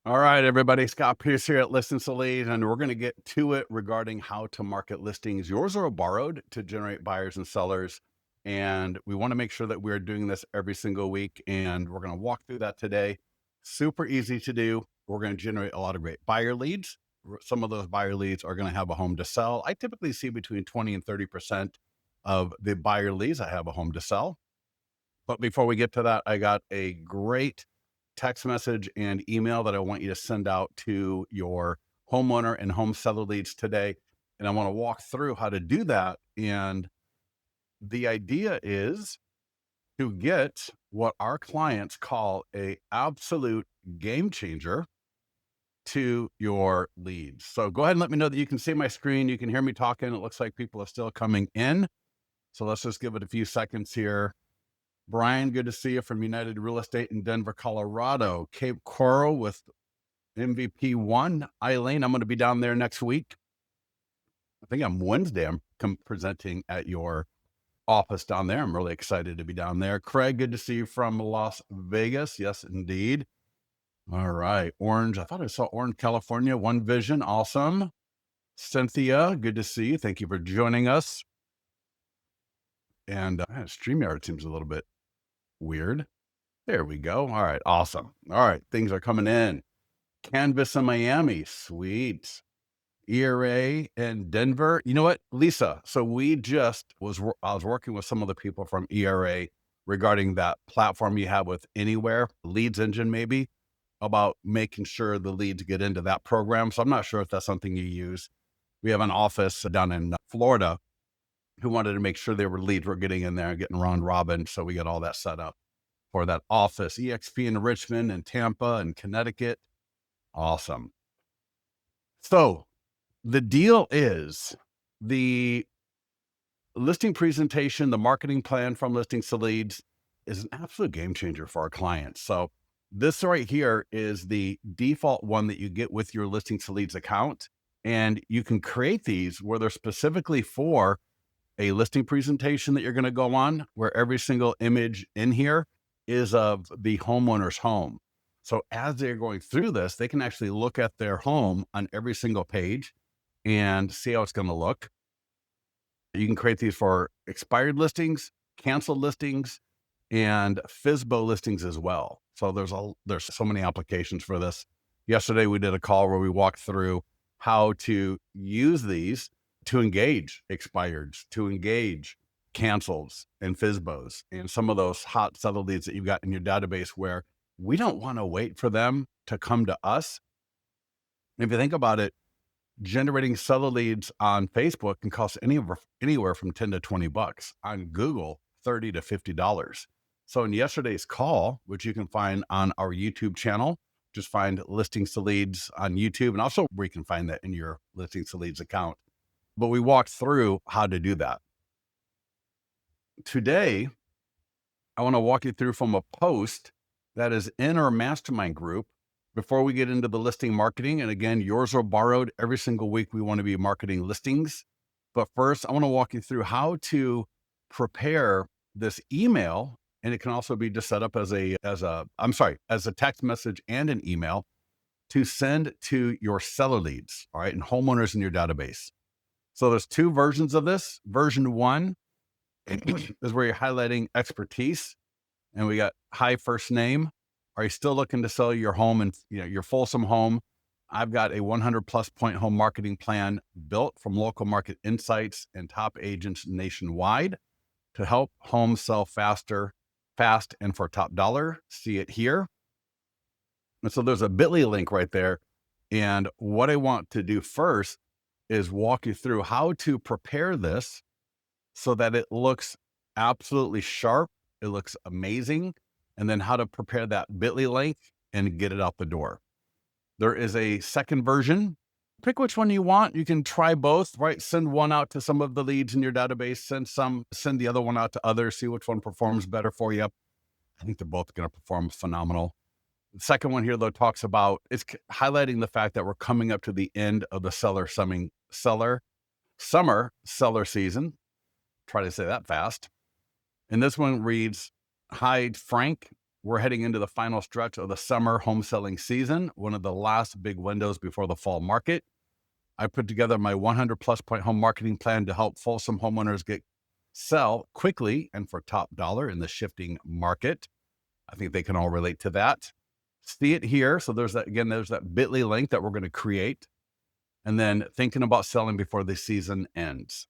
All right, everybody. Scott Pierce here at Listings to Lead, and we're going to get to it regarding how to market listings, yours or borrowed, to generate buyers and sellers. And we want to make sure that we're doing this every single week, and we're going to walk through that today. Super easy to do. We're going to generate a lot of great buyer leads. Some of those buyer leads are going to have a home to sell. I typically see between 20 and 30% of the buyer leads that have a home to sell. But before we get to that, I got a great text message and email that I want you to send out to your homeowner and home seller leads today. And I want to walk through how to do that. And the idea is to get what our clients call a absolute game changer to your leads. So go ahead and let me know that you can see my screen. You can hear me talking. It looks like people are still coming in. So let's just give it a few seconds here. Brian, good to see you from United Real Estate in Denver, Colorado. Cape Coral with MVP one. Eileen, I'm going to be down there next week. I think on Wednesday, I'm presenting at your office down there. I'm really excited to be down there. Craig, good to see you from Las Vegas. Yes, indeed. All right. Orange. I thought I saw Orange, California. One Vision. Awesome. Cynthia, good to see you. Thank you for joining us. And StreamYard seems a little bit weird. There we go. All right. Awesome. All right. Things are coming in. Canvas in Miami. Sweet. ERA in Denver. You know what, Lisa? So I was working with some of the people from ERA regarding that platform you have with Anywhere, Leads Engine maybe, about making sure the leads get into that program. So I'm not sure if that's something you use. We have an office down in Florida who wanted to make sure their leads were getting in there and getting round robin. So we got all that set up for that office. EXP in Richmond and Tampa and Connecticut. Awesome. So the deal is the listing presentation, the marketing plan from Listings to Leads is an absolute game changer for our clients. So this right here is the default one that you get with your Listings to Leads account. And you can create these where they're specifically for a listing presentation that you're going to go on, where every single image in here is of the homeowner's home. So as they're going through this, they can actually look at their home on every single page and see how it's going to look. You can create these for expired listings, canceled listings, and FSBO listings as well. So there's so many applications for this. Yesterday, we did a call where we walked through how to use these to engage expireds, to engage cancels and FSBOs, and some of those hot seller leads that you've got in your database where we don't want to wait for them to come to us. If you think about it, generating seller leads on Facebook can cost anywhere from 10 to 20 bucks. On Google, $30 to $50. So in yesterday's call, which you can find on our YouTube channel, just find Listings to Leads on YouTube, and also where you can find that in your Listings to Leads account. But we walked through how to do that. Today, I want to walk you through from a post that is in our mastermind group before we get into the listing marketing. And again, yours are borrowed. Every single week, we want to be marketing listings. But first, I want to walk you through how to prepare this email. And it can also be just set up as a text message and an email to send to your seller leads, all right, and homeowners in your database. So there's two versions of this. Version one is where you're highlighting expertise, and we got hi first name. Are you still looking to sell your home and your Folsom home? I've got a 100 plus point home marketing plan built from local market insights and top agents nationwide to help homes sell fast, and for top dollar. See it here. And so there's a bit.ly link right there. And what I want to do first is walk you through how to prepare this so that it looks absolutely sharp. It looks amazing. And then how to prepare that bit.ly link and get it out the door. There is a second version. Pick which one you want. You can try both, right? Send one out to some of the leads in your database, send the other one out to others, see which one performs better for you. I think they're both going to perform phenomenal. The second one here, though, talks about, it's highlighting the fact that we're coming up to the end of the summer seller season. try to say that fast. And this one reads, "Hi, Frank. We're heading into the final stretch of the summer home selling season, one of the last big windows before the fall market. I put together my 100 plus point home marketing plan to help Folsom homeowners sell quickly and for top dollar in the shifting market." I think they can all relate to that. See it here. So there's that bit.ly link that we're going to create. And then thinking about selling before the season ends.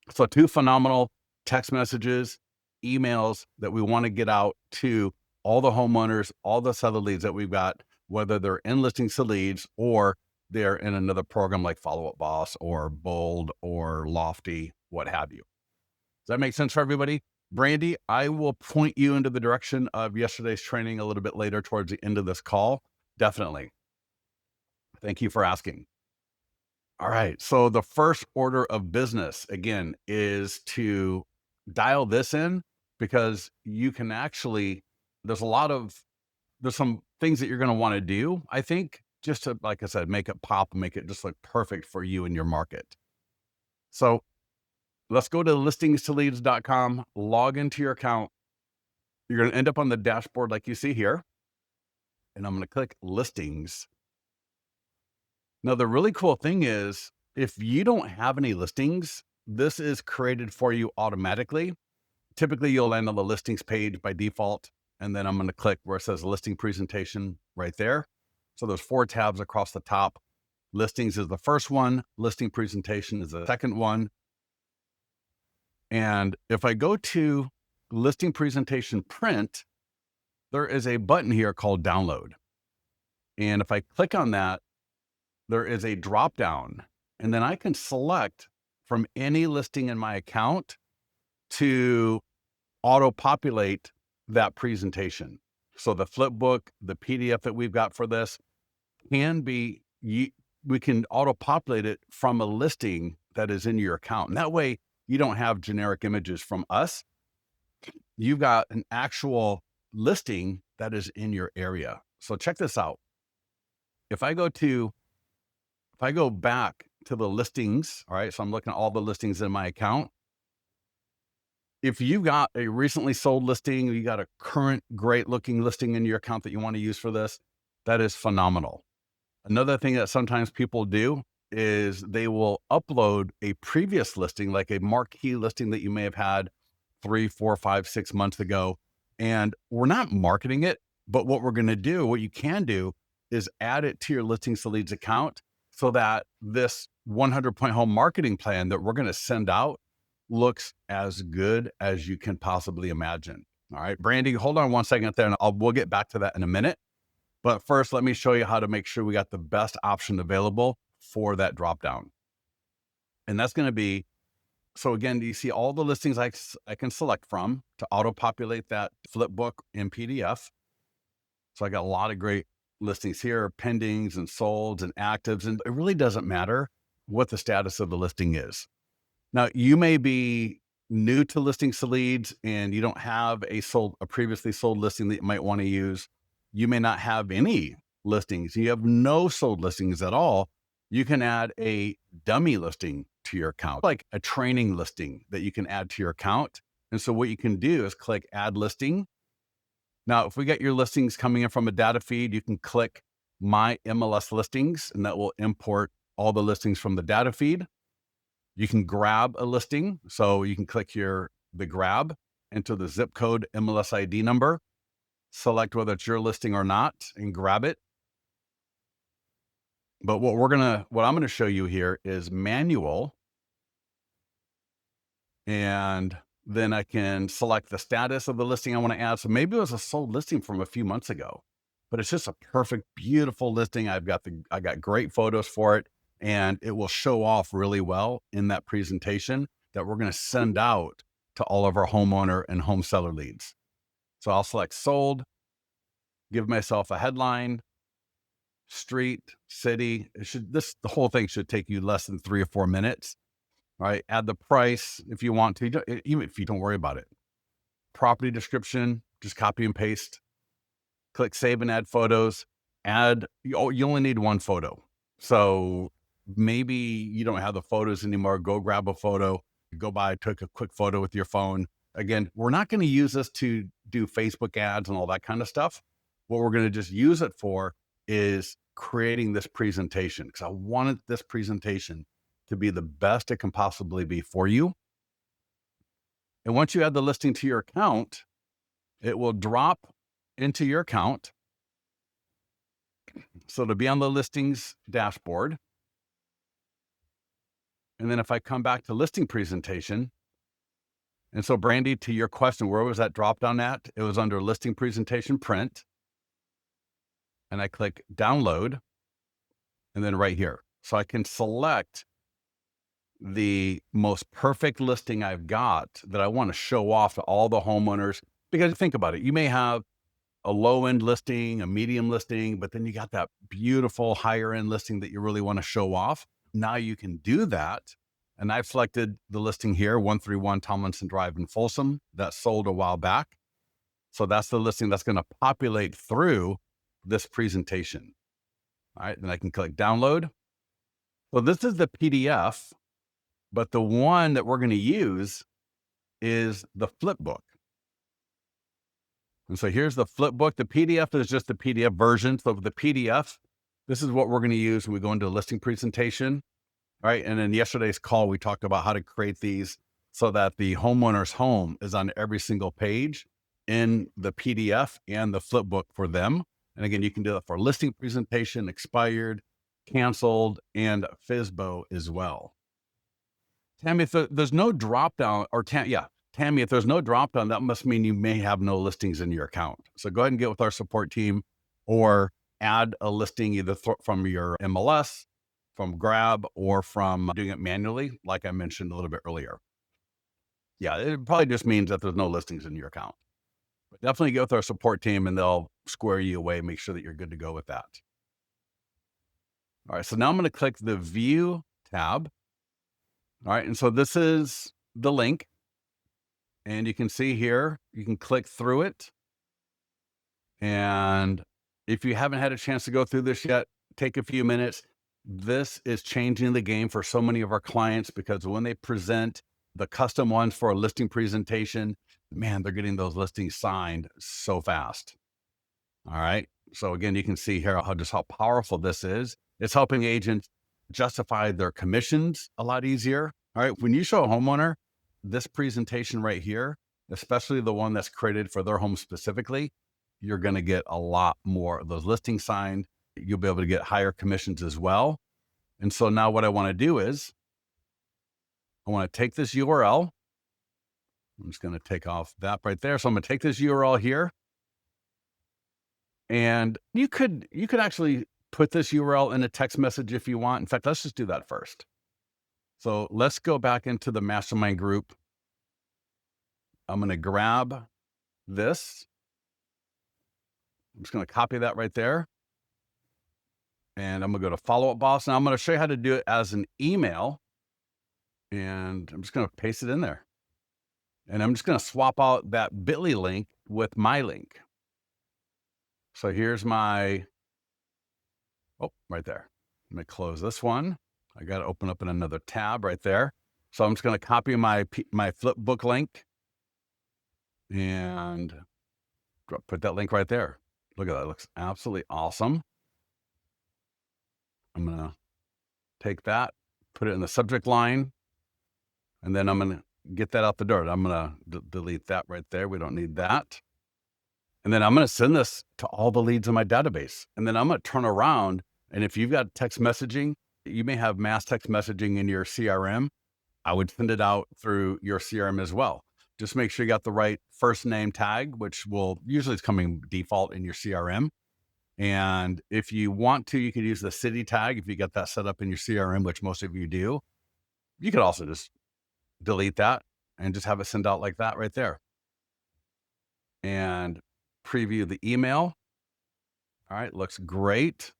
So 2 phenomenal text messages, emails that we want to get out to all the homeowners, all the seller leads that we've got, whether they're in listings to leads or they're in another program like Follow Up Boss or Bold or Lofty, what have you. Does that make sense for everybody? Brandy, I will point you into the direction of yesterday's training a little bit later towards the end of this call. Definitely. Thank you for asking. All right. So the first order of business, again, is to dial this in because you can actually, there's some things that you're going to want to do, I think, just to, like I said, make it pop, make it just look perfect for you and your market. So let's go to listingstoleads.com, log into your account. You're going to end up on the dashboard like you see here. And I'm going to click listings. Now, the really cool thing is if you don't have any listings, this is created for you automatically. Typically, you'll land on the listings page by default. And then I'm going to click where it says listing presentation right there. So there's 4 tabs across the top. Listings is the first one. Listing presentation is the second one. And if I go to listing presentation print, there is a button here called download. And if I click on that, there is a drop down, and then I can select from any listing in my account to auto populate that presentation. So the flip book, the PDF that we've got for this can be, we can auto populate it from a listing that is in your account. And that way you don't have generic images from us. You've got an actual listing that is in your area. So check this out. If I go back to the listings, all right, so I'm looking at all the listings in my account. If you got a recently sold listing, you got a current great looking listing in your account that you want to use for this, that is phenomenal. Another thing that sometimes people do is they will upload a previous listing, like a marquee listing that you may have had 3, 4, 5, 6 months ago. And we're not marketing it, but what we're going to do, what you can do is add it to your listings to leads account so that this 100 point home marketing plan that we're going to send out looks as good as you can possibly imagine. All right, Brandy, hold on one second there and we'll get back to that in a minute. But first, let me show you how to make sure we got the best option available for that dropdown. And that's going to be, so again, you see all the listings I can select from to auto-populate that flip book in PDF. So I got a lot of great listings here, pendings and solds and actives, and it really doesn't matter what the status of the listing is. Now, you may be new to listings to leads and you don't have a previously sold listing that you might want to use. You may not have any listings. You have no sold listings at all. You can add a dummy listing to your account, like a training listing that you can add to your account. And so what you can do is click add listing. Now, if we get your listings coming in from a data feed, you can click my MLS listings, and that will import all the listings from the data feed. You can grab a listing. So you can click here, the grab, enter the zip code MLS ID number, select whether it's your listing or not, and grab it. But what I'm going to show you here is manual. And then I can select the status of the listing I want to add. So maybe it was a sold listing from a few months ago, but it's just a perfect, beautiful listing. I got great photos for it, and it will show off really well in that presentation that we're going to send out to all of our homeowner and home seller leads. So I'll select sold, give myself a headline, street, city. The whole thing should take you less than 3 or 4 minutes. All right, add the price if you want to, even if you don't worry about it. Property description, just copy and paste. Click save and add photos. You only need 1 photo. So maybe you don't have the photos anymore. Go grab a photo. go by, took a quick photo with your phone. Again, we're not going to use this to do Facebook ads and all that kind of stuff. What we're going to just use it for is creating this presentation, because I wanted this presentation to be the best it can possibly be for you. And once you add the listing to your account, it will drop into your account. So to be on the listings dashboard. And then if I come back to listing presentation, and so Brandy, to your question, where was that drop down at? It was under listing presentation print. And I click download, and then right here. So I can select the most perfect listing I've got that I want to show off to all the homeowners. Because think about it, you may have a low end listing, a medium listing, but then you got that beautiful higher end listing that you really want to show off. Now you can do that. And I've selected the listing here, 131 Tomlinson Drive in Folsom, that sold a while back. So that's the listing that's going to populate through this presentation. All right, then I can click download. So this is the PDF, but the one that we're going to use is the flip book. And so here's the flip book. The PDF is just the PDF version. So the PDF, this is what we're going to use when we go into a listing presentation. All right. And in yesterday's call, we talked about how to create these so that the homeowner's home is on every single page in the PDF and the flip book for them. And again, you can do that for listing presentation, expired, canceled, and FSBO as well. Tammy, if there's no drop down, or Tammy, if there's no drop down, that must mean you may have no listings in your account. So go ahead and get with our support team, or add a listing either from your MLS, from Grab, or from doing it manually, like I mentioned a little bit earlier. Yeah, it probably just means that there's no listings in your account. But definitely get with our support team and they'll square you away, make sure that you're good to go with that. All right, so now I'm going to click the View tab. All right, and so this is the link. And you can see here, you can click through it. And if you haven't had a chance to go through this yet, take a few minutes. This is changing the game for so many of our clients, because when they present the custom ones for a listing presentation, man, they're getting those listings signed so fast. All right. So again, you can see here how powerful this is. It's helping agents justify their commissions a lot easier. All right. When you show a homeowner this presentation right here, especially the one that's created for their home specifically, you're going to get a lot more of those listings signed. You'll be able to get higher commissions as well. And so now what I want to do is I want to take this URL. I'm just going to take off that right there. So I'm going to take this URL here. And you could actually put this URL in a text message if you want. In fact, let's just do that first. So let's go back into the mastermind group. I'm going to grab this. I'm just going to copy that right there. And I'm going to go to Follow Up Boss. Now I'm going to show you how to do it as an email. And I'm just going to paste it in there. And I'm just going to swap out that bit.ly link with my link. So here's my, right there. Let me close this one. I got to open up in another tab right there. So I'm just going to copy my flipbook link and put that link right there. Look at that. It looks absolutely awesome. I'm going to take that, put it in the subject line, and then I'm going to get that out the door. I'm going to delete that right there. We don't need that. And then I'm going to send this to all the leads in my database. And then I'm going to turn around. And if you've got text messaging, you may have mass text messaging in your CRM. I would send it out through your CRM as well. Just make sure you got the right first name tag, which will usually is coming default in your CRM. And if you want to, you could use the city tag. If you got that set up in your CRM, which most of you do, you could also just delete that and just have it send out like that right there. And preview the email. All right, looks great.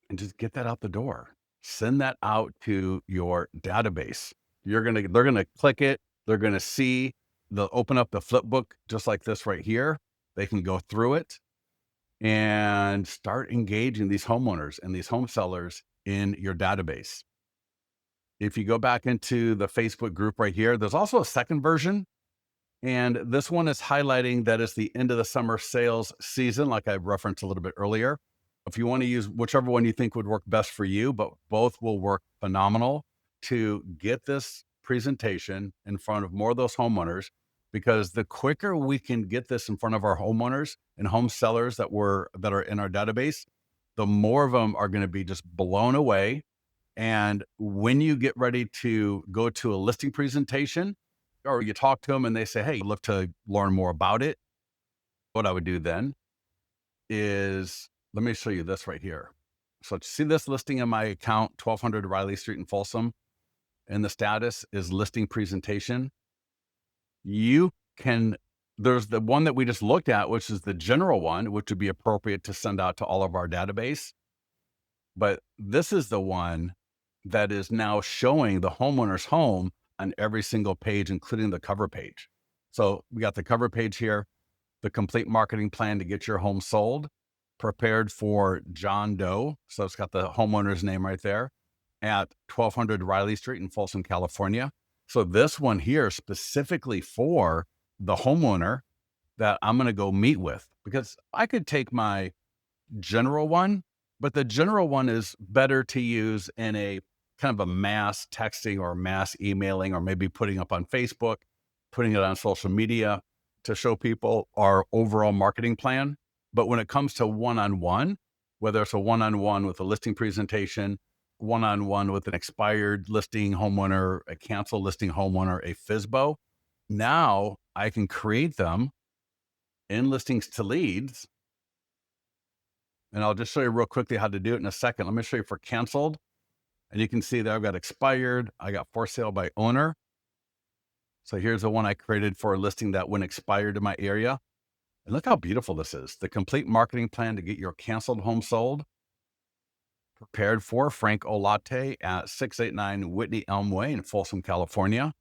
And just get that out the door. Send that out to your database. They're gonna click it. They're gonna see. They'll open up the flipbook just like this right here. They can go through it and start engaging these homeowners and these home sellers in your database. If you go back into the Facebook group right here, there's also a second version. And this one is highlighting that it's the end of the summer sales season, like I referenced a little bit earlier. If you want to use whichever one you think would work best for you, but both will work phenomenal to get this presentation in front of more of those homeowners, because the quicker we can get this in front of our homeowners and home sellers that are in our database, the more of them are going to be just blown away. And when you get ready to go to a listing presentation, or you talk to them and they say, "Hey, I'd love to learn more about it," what I would do then is, let me show you this right here. So see this listing in my account, 1200 Riley Street in Folsom, and the status is listing presentation. You can, there's the one that we just looked at, which is the general one, which would be appropriate to send out to all of our database. But this is the one that is now showing the homeowner's home on every single page, including the cover page. So we got the cover page here, the complete marketing plan to get your home sold, prepared for John Doe. So it's got the homeowner's name right there at 1200 Riley Street in Folsom, California. So this one here specifically for the homeowner that I'm going to go meet with, because I could take my general one, but the general one is better to use in a kind of a mass texting or mass emailing, or maybe putting up on Facebook, putting it on social media to show people our overall marketing plan. But when it comes to one-on-one, whether it's a one-on-one with a listing presentation, one-on-one with an expired listing homeowner, a canceled listing homeowner, a FSBO, now I can create them in listings to leads. And I'll just show you real quickly how to do it in a second. Let me show you for canceled. And you can see that I've got expired. I got for sale by owner. So here's the one I created for a listing that went expired in my area. And look how beautiful this is. The complete marketing plan to get your canceled home sold. Prepared for Frank Olate at 689 Whitney Elm Way in Folsom, California.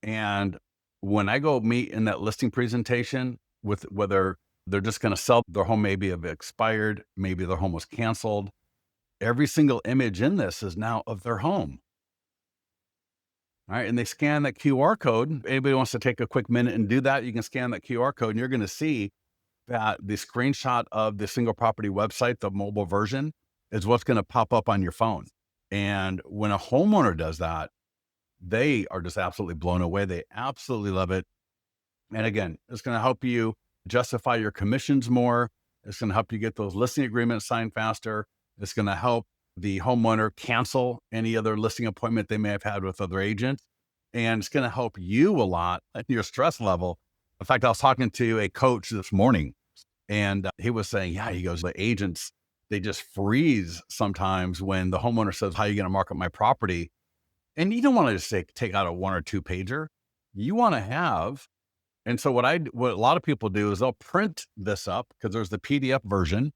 And when I go meet in that listing presentation with whether they're just going to sell their home, maybe have expired, maybe their home was canceled, every single image in this is now of their home. All right. And they scan that QR code. Anybody wants to take a quick minute and do that, you can scan that QR code and you're going to see that the screenshot of the single property website, the mobile version, is what's going to pop up on your phone. And when a homeowner does that, they are just absolutely blown away. They absolutely love it. And again, it's going to help you justify your commissions more. It's going to help you get those listing agreements signed faster. It's going to help the homeowner cancel any other listing appointment they may have had with other agents. And it's going to help you a lot at your stress level. In fact, I was talking to a coach this morning and he was saying, yeah, he goes, the agents, they just freeze sometimes when the homeowner says, how are you going to market my property? And you don't want to just take out a 1 or 2 pager. You want to have, and so what a lot of people do is they'll print this up because there's the PDF version.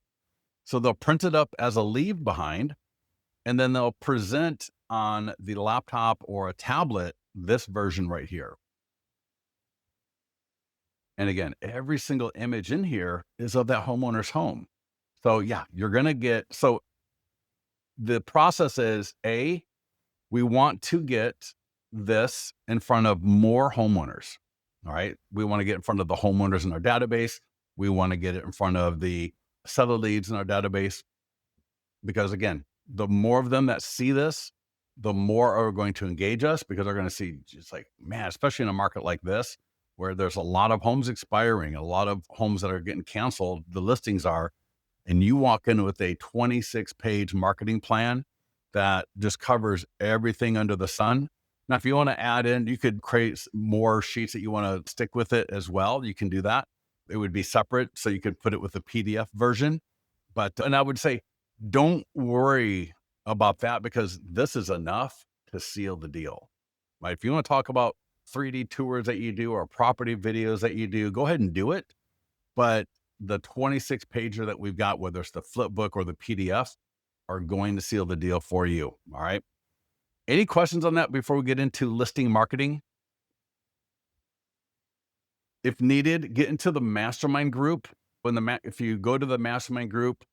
So they'll print it up as a leave behind, and then they'll present on the laptop or a tablet this version right here. And again, every single image in here is of that homeowner's home. So yeah, you're going to get, so the process is we want to get this in front of more homeowners. All right. We want to get in front of the homeowners in our database. We want to get it in front of the seller leads in our database. Because again, the more of them that see this, the more are going to engage us, because they're going to see just like, man, especially in a market like this, where there's a lot of homes expiring, a lot of homes that are getting canceled, the listings are, and you walk in with a 26-page marketing plan that just covers everything under the sun. Now, if you want to add in, you could create more sheets that you want to stick with it as well. You can do that. It would be separate, so you could put it with the PDF version. But, and I would say, don't worry about that, because this is enough to seal the deal, right? If you want to talk about 3D tours that you do or property videos that you do, go ahead and do it. But the 26 pager that we've got, whether it's the flip book or the PDF, are going to seal the deal for you. All right. Any questions on that before we get into listing marketing? If needed, get into the mastermind group. If you go to the mastermind group,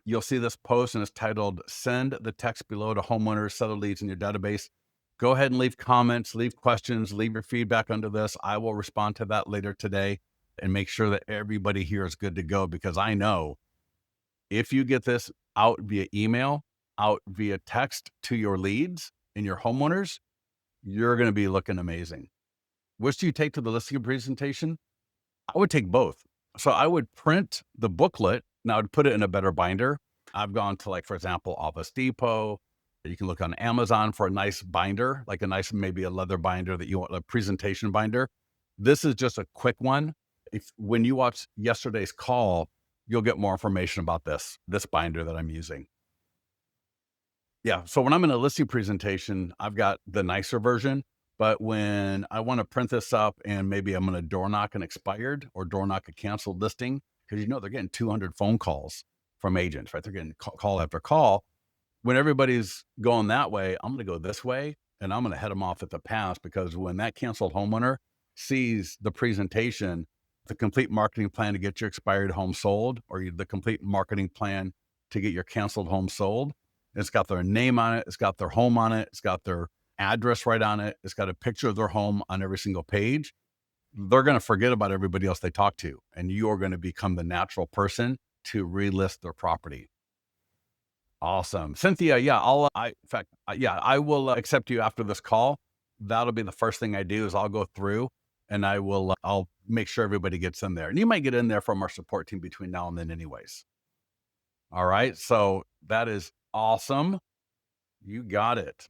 you'll see this post and it's titled "Send the text below to homeowners, settle leads in your database." Go ahead and leave comments, leave questions, leave your feedback under this. I will respond to that later today and make sure that everybody here is good to go, because I know if you get this out via email, out via text to your leads and your homeowners, you're going to be looking amazing. Which do you take to the listing presentation? I would take both. So I would print the booklet. Now I'd put it in a better binder. I've gone to, like, for example, Office Depot. You can look on Amazon for a nice binder, like a nice, maybe a leather binder that you want, a presentation binder. This is just a quick one. If when you watch yesterday's call, you'll get more information about this binder that I'm using. Yeah. So when I'm in a listing presentation, I've got the nicer version. But when I want to print this up and maybe I'm going to door knock an expired or door knock a canceled listing, because they're getting 200 phone calls from agents, right? They're getting call after call. When everybody's going that way, I'm going to go this way and I'm going to head them off at the pass, because when that canceled homeowner sees the presentation, the complete marketing plan to get your expired home sold, or the complete marketing plan to get your canceled home sold, it's got their name on it. It's got their home on it. It's got their address right on it. It's got a picture of their home on every single page. They're going to forget about everybody else they talk to, and you are going to become the natural person to relist their property. Awesome. Cynthia, yeah, I will accept you after this call. That'll be the first thing I do is I'll go through and I'll make sure everybody gets in there. And you might get in there from our support team between now and then anyways. All right. So that is awesome. You got it.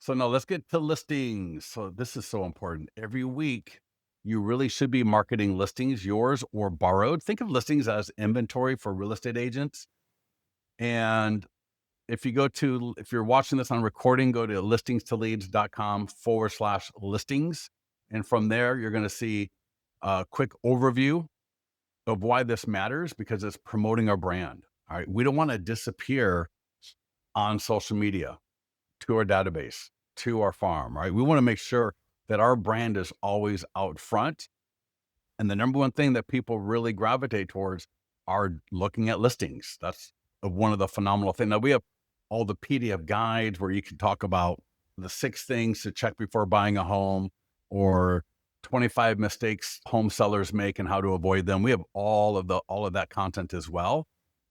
So now let's get to listings. So this is so important. Every week, you really should be marketing listings, yours or borrowed. Think of listings as inventory for real estate agents. And if you're watching this on recording, go to listingstoleads.com/listings. And from there, you're going to see a quick overview of why this matters, because it's promoting our brand. All right. We don't want to disappear on social media, to our database, to our farm, right? We want to make sure that our brand is always out front. And the number one thing that people really gravitate towards are looking at listings. That's one of the phenomenal things. Now we have all the PDF guides where you can talk about the 6 things to check before buying a home, or 25 mistakes home sellers make and how to avoid them. We have all of that content as well.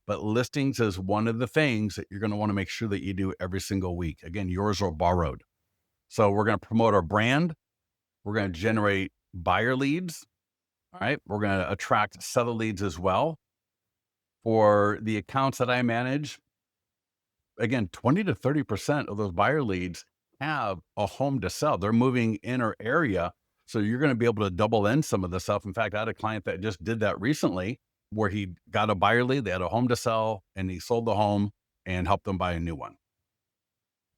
But listings is one of the things that you're going to want to make sure that you do every single week. Again, yours or borrowed. So we're going to promote our brand. We're going to generate buyer leads. All right. We're going to attract seller leads as well. For the accounts that I manage, again, 20 to 30% of those buyer leads have a home to sell. They're moving in our area. So you're going to be able to double in some of the stuff. In fact, I had a client that just did that recently, where he got a buyer lead, they had a home to sell, and he sold the home and helped them buy a new one.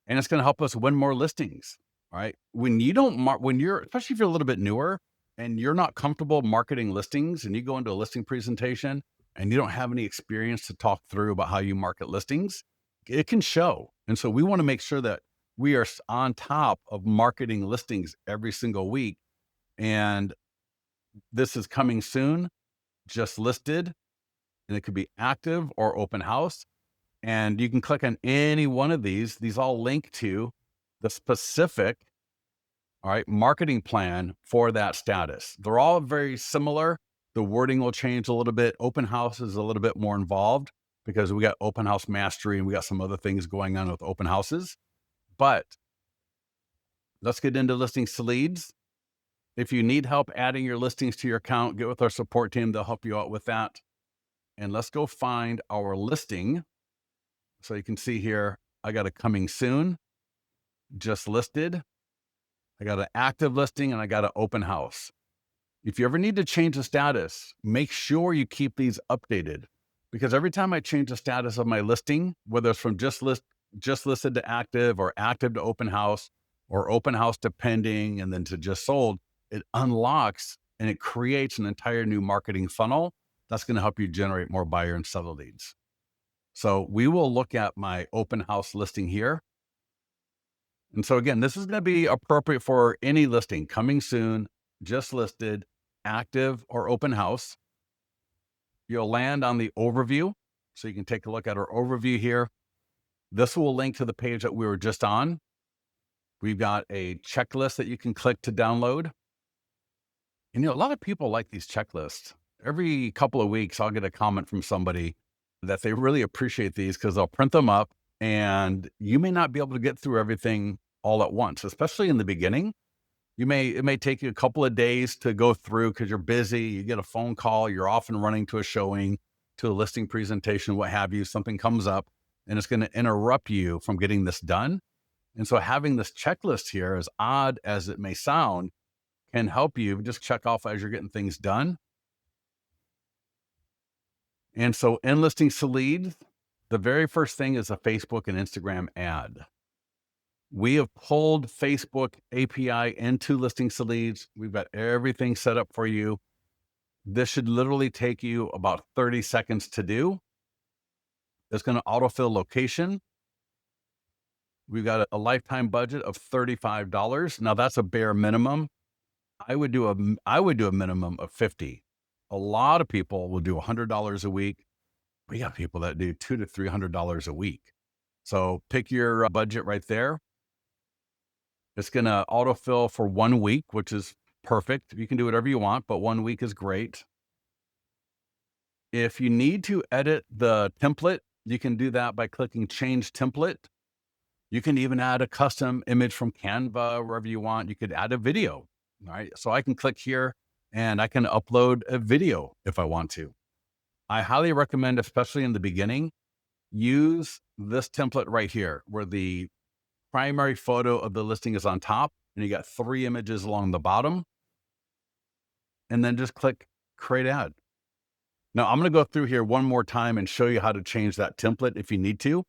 And it's going to help us win more listings, right? When you're, especially if you're a little bit newer and you're not comfortable marketing listings, and you go into a listing presentation and you don't have any experience to talk through about how you market listings, it can show. And so we want to make sure that we are on top of marketing listings every single week. And this is coming soon, just listed, and it could be active or open house. And you can click on any one of these. These all link to the specific, all right, marketing plan for that status. They're all very similar. The wording will change a little bit. Open house is a little bit more involved, because we got open house mastery and we got some other things going on with open houses. But let's get into listings to leads. If you need help adding your listings to your account, get with our support team. They'll help you out with that. And let's go find our listing. So you can see here, I got a coming soon, just listed. I got an active listing, and I got an open house. If you ever need to change the status, make sure you keep these updated, because every time I change the status of my listing, whether it's from just listed to active, or active to open house, or open house to pending, and then to just sold, it unlocks and it creates an entire new marketing funnel that's going to help you generate more buyer and seller leads. So we will look at my open house listing here. And so again, this is going to be appropriate for any listing coming soon, just listed, active, or open house. You'll land on the overview. So you can take a look at our overview here. This will link to the page that we were just on. We've got a checklist that you can click to download. And, a lot of people like these checklists. Every couple of weeks, I'll get a comment from somebody that they really appreciate these because they'll print them up and you may not be able to get through everything all at once, especially in the beginning. It may take you a couple of days to go through because you're busy. You get a phone call, you're off and running to a showing, to a listing presentation, what have you. Something comes up and it's going to interrupt you from getting this done. And so having this checklist here, as odd as it may sound, can help you just check off as you're getting things done. And so in listing leads, the very first thing is a Facebook and Instagram ad. We have pulled Facebook API into listing leads. We've got everything set up for you. This should literally take you about 30 seconds to do. It's going to autofill location. We've got a lifetime budget of $35. Now that's a bare minimum. I would do a minimum of 50. A lot of people will do $100 a week. We got people that do $200 to $300 a week. So pick your budget right there. It's going to autofill for 1 week, which is perfect. You can do whatever you want, but 1 week is great. If you need to edit the template, you can do that by clicking Change Template. You can even add a custom image from Canva, wherever you want. You could add a video, right? So I can click here and I can upload a video if I want to. I highly recommend, especially in the beginning, use this template right here, where the primary photo of the listing is on top and you got 3 images along the bottom. And then just click Create Ad. Now I'm going to go through here one more time and show you how to change that template if you need to,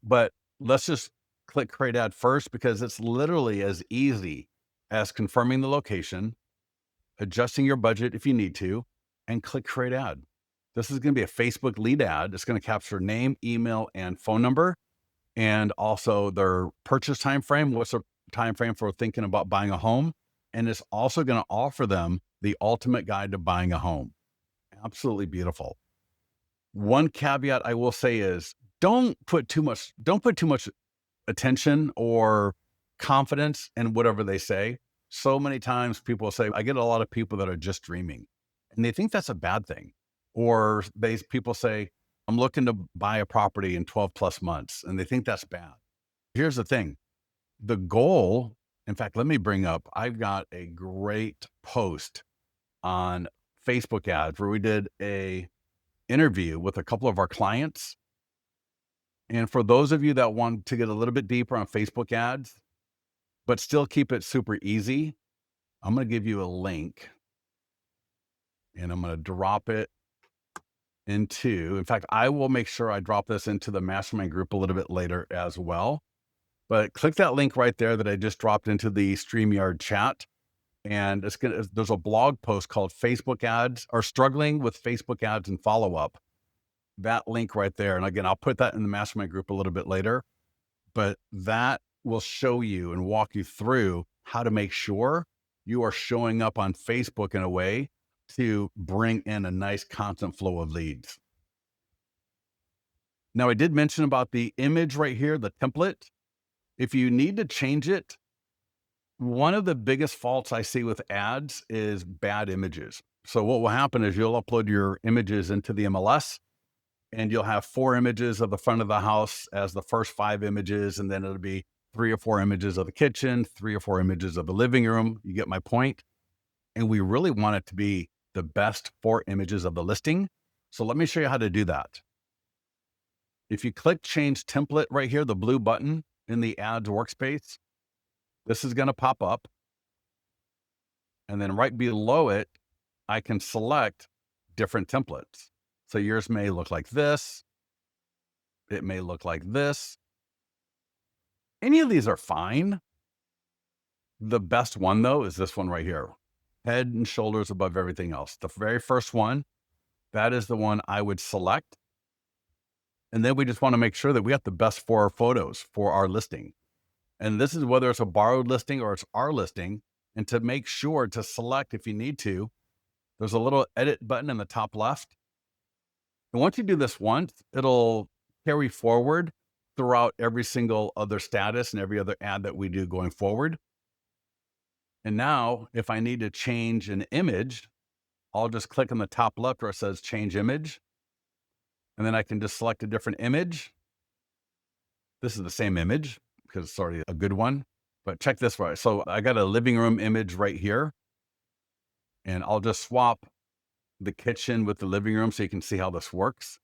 but let's just click Create Ad first, because it's literally as easy as confirming the location, adjusting your budget if you need to, and click Create Ad. This is going to be a Facebook lead ad. It's going to capture name, email, and phone number, and also their purchase time frame. What's their time frame for thinking about buying a home? And it's also going to offer them the ultimate guide to buying a home. Absolutely beautiful. One caveat I will say is don't put too much attention or confidence in whatever they say. So many times people say, I get a lot of people that are just dreaming, and they think that's a bad thing. Or people say, I'm looking to buy a property in 12 plus months, and they think that's bad. Here's the thing. The goal, in fact, let me bring up, I've got a great post on Facebook ads where we did a interview with a couple of our clients. And for those of you that want to get a little bit deeper on Facebook ads, but still keep it super easy, I'm going to give you a link and I'm going to drop it in fact, I will make sure I drop this into the mastermind group a little bit later as well. But click that link right there that I just dropped into the StreamYard chat. And there's a blog post called Facebook ads, or struggling with Facebook ads and follow up. That link right there. And again, I'll put that in the mastermind group a little bit later, but that will show you and walk you through how to make sure you are showing up on Facebook in a way to bring in a nice constant flow of leads. Now, I did mention about the image right here, the template. If you need to change it, one of the biggest faults I see with ads is bad images. So what will happen is you'll upload your images into the MLS, and you'll have 4 images of the front of the house as the first 5 images. And then it'll be 3 or 4 images of the kitchen, 3 or 4 images of the living room. You get my point? And we really want it to be the best 4 images of the listing. So let me show you how to do that. If you click Change Template right here, the blue button in the ads workspace, this is going to pop up. And then right below it, I can select different templates. So yours may look like this. It may look like this. Any of these are fine. The best one, though, is this one right here. Head and shoulders above everything else. The very first one, that is the one I would select. And then we just want to make sure that we got the best 4 photos for our listing. And this is whether it's a borrowed listing or it's our listing. And to make sure to select if you need to, there's a little edit button in the top left. And once you do this once, it'll carry forward throughout every single other status and every other ad that we do going forward. And now, if I need to change an image, I'll just click on the top left where it says change image. And then I can just select a different image. This is the same image because it's already a good one. But check this right. So I got a living room image right here. And I'll just swap the kitchen with the living room so you can see how this works.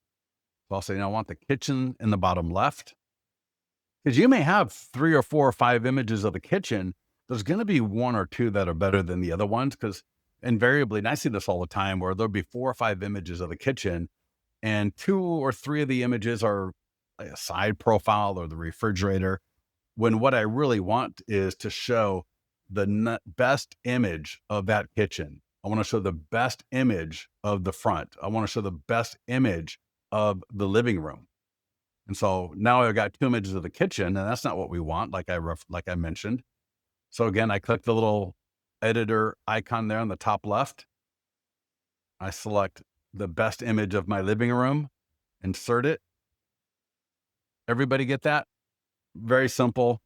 So I'll say, I want the kitchen in the bottom left. Because you may have 3 or 4 or 5 images of the kitchen. There's going to be 1 or 2 that are better than the other ones. Because invariably, and I see this all the time, where there'll be 4 or 5 images of the kitchen, and 2 or 3 of the images are like a side profile or the refrigerator. When what I really want is to show the best image of that kitchen. I want to show the best image of the front. I want to show the best image of the living room. And so now I've got 2 images of the kitchen, and that's not what we want, like I mentioned. So again, I click the little editor icon there on the top left. I select the best image of my living room, insert it. Everybody get that? Very simple.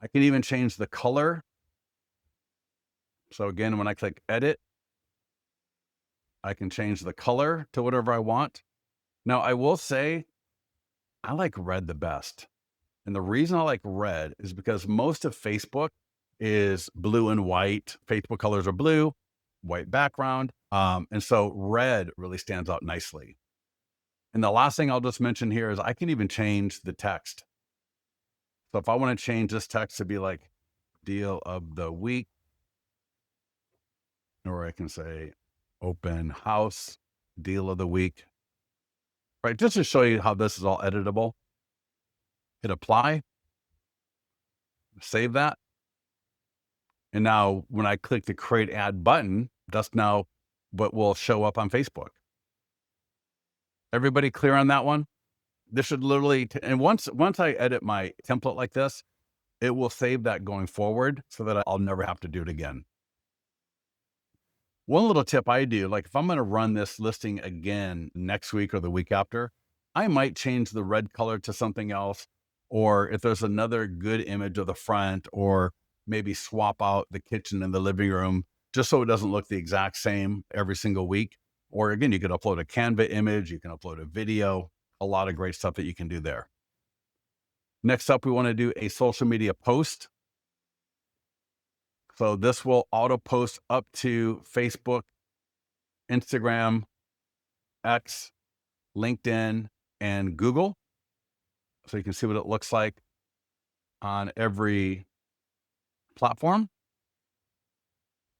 I can even change the color. So again, when I click edit, I can change the color to whatever I want. Now, I will say I like red the best. And the reason I like red is because most of Facebook is blue and white. Facebook colors are blue, white background. And so red really stands out nicely. And the last thing I'll just mention here is I can even change the text. So if I want to change this text to be like deal of the week, or I can say open house deal of the week, right? Just to show you how this is all editable. Hit apply, save that. And now when I click the create ad button, that's now what will show up on Facebook. Everybody clear on that one? This should literally, and once I edit my template like this, it will save that going forward so that I'll never have to do it again. One little tip I do, like if I'm going to run this listing again next week or the week after, I might change the red color to something else. Or if there's another good image of the front, or maybe swap out the kitchen and the living room just so it doesn't look the exact same every single week. Or again, you could upload a Canva image, you can upload a video, a lot of great stuff that you can do there. Next up, we want to do a social media post. So this will auto post up to Facebook, Instagram, X, LinkedIn, and Google. So you can see what it looks like on every platform.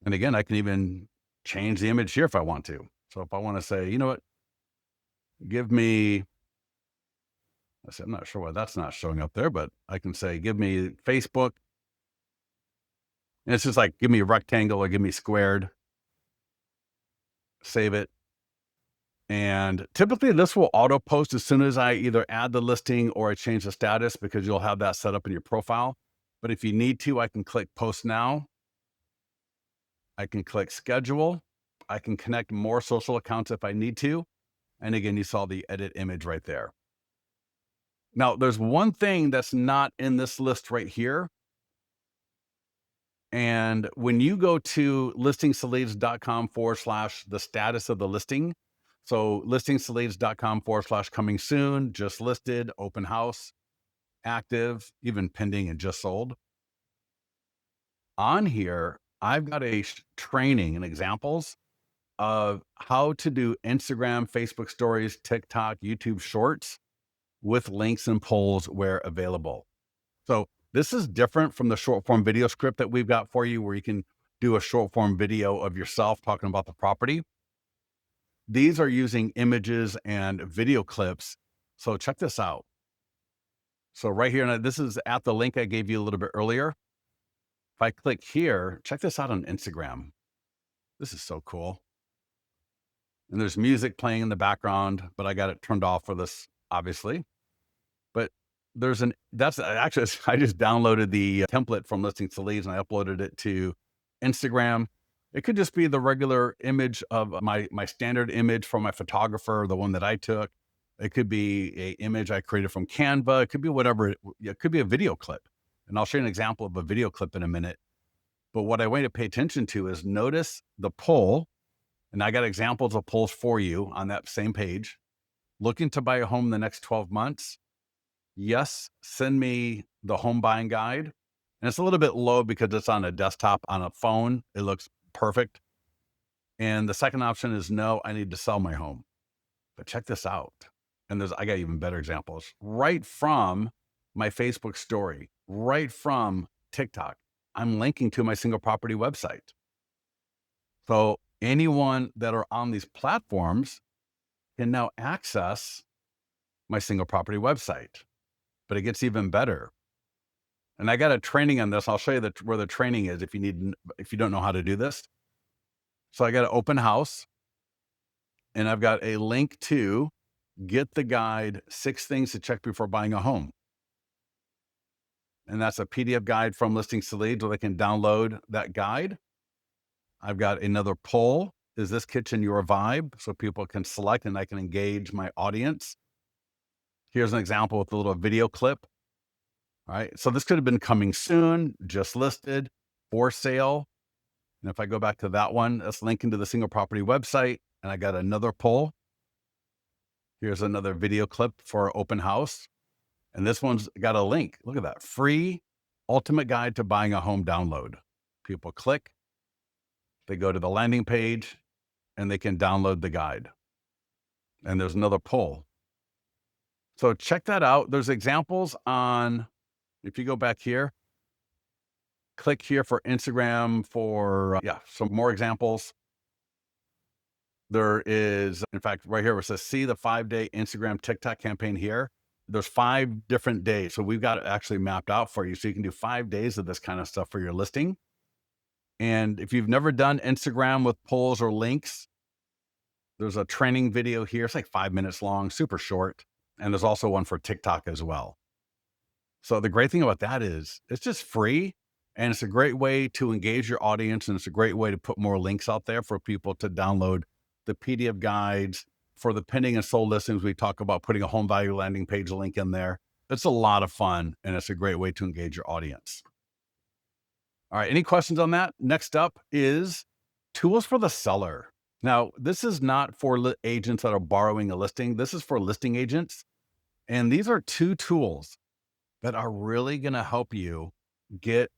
And again, I can even change the image here if I want to. So if I want to say, you know what, give me, I'm not sure why that's not showing up there, but I can say, give me Facebook. And it's just like, give me a rectangle or give me squared, save it. And typically this will auto post as soon as I either add the listing or I change the status, because you'll have that set up in your profile. But if you need to, I can click post now. I can click schedule. I can connect more social accounts if I need to. And again, you saw the edit image right there. Now, there's one thing that's not in this list right here. And when you go to listingsleads.com/the status of the listing, so listingsleads.com/coming soon, just listed, open house, active, even pending and just sold. On here, I've got a training and examples of how to do Instagram, Facebook stories, TikTok, YouTube shorts with links and polls where available. So this is different from the short form video script that we've got for you, where you can do a short form video of yourself talking about the property. These are using images and video clips. So check this out. So right here, and this is at the link I gave you a little bit earlier. If I click here, check this out on Instagram. This is so cool. And there's music playing in the background, but I got it turned off for this, obviously. But that's actually, I just downloaded the template from Listings to Leads and I uploaded it to Instagram. It could just be the regular image of my standard image from my photographer, the one that I took. It could be a image I created from Canva. It could be whatever. It could be a video clip. And I'll show you an example of a video clip in a minute. But what I want you to pay attention to is notice the poll. And I got examples of polls for you on that same page. Looking to buy a home in the next 12 months? Yes, send me the home buying guide. And it's a little bit low because it's on a desktop. On a phone, it looks perfect. And the second option is no, I need to sell my home. But check this out. And I got even better examples right from my Facebook story, right from TikTok. I'm linking to my single property website. So anyone that are on these platforms can now access my single property website. But it gets even better. And I got a training on this. I'll show you where the training is if you don't know how to do this. So I got an open house, and I've got a link to get the guide, 6 things to check before buying a home. And that's a PDF guide from Listings to Leads where they can download that guide. I've got another poll. Is this kitchen your vibe? So people can select and I can engage my audience. Here's an example with a little video clip. All right. So this could have been coming soon, just listed, for sale. And if I go back to that one, that's linking to the single property website. And I got another poll. Here's another video clip for open house. And this one's got a link. Look at that. Free ultimate guide to buying a home download. People click, they go to the landing page, and they can download the guide. And there's another poll. So check that out. There's examples on, if you go back here, click here for Instagram for, some more examples. There is, in fact, right here where it says, see the 5-day Instagram TikTok campaign here. There's 5 different days. So we've got it actually mapped out for you. So you can do 5 days of this kind of stuff for your listing. And if you've never done Instagram with polls or links, there's a training video here. It's like 5 minutes long, super short. And there's also one for TikTok as well. So the great thing about that is it's just free. And it's a great way to engage your audience. And it's a great way to put more links out there for people to download the PDF guides. For the pending and sold listings, we talk about putting a home value landing page link in there. It's a lot of fun, and it's a great way to engage your audience. All right, any questions on that? Next up is tools for the seller. Now, this is not for agents that are borrowing a listing. This is for listing agents. And these are 2 tools that are really going to help you get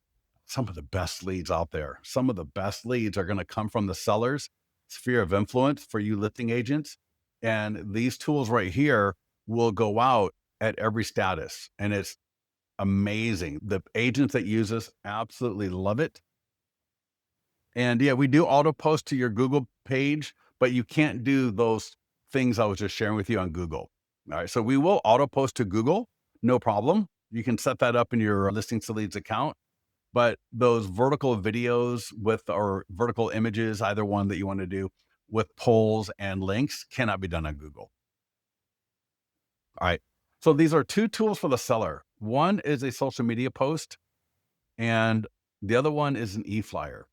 some of the best leads out there. Some of the best leads are going to come from the seller's sphere of influence for you listing agents. And these tools right here will go out at every status. And it's amazing. The agents that use this absolutely love it. And yeah, we do auto post to your Google page, but you can't do those things I was just sharing with you on Google. All right. So we will auto post to Google. No problem. You can set that up in your Listings to Leads account. But those vertical videos or vertical images, either one that you want to do with polls and links, cannot be done on Google. All right. So these are 2 tools for the seller. One is a social media post, and the other one is an e-flyer.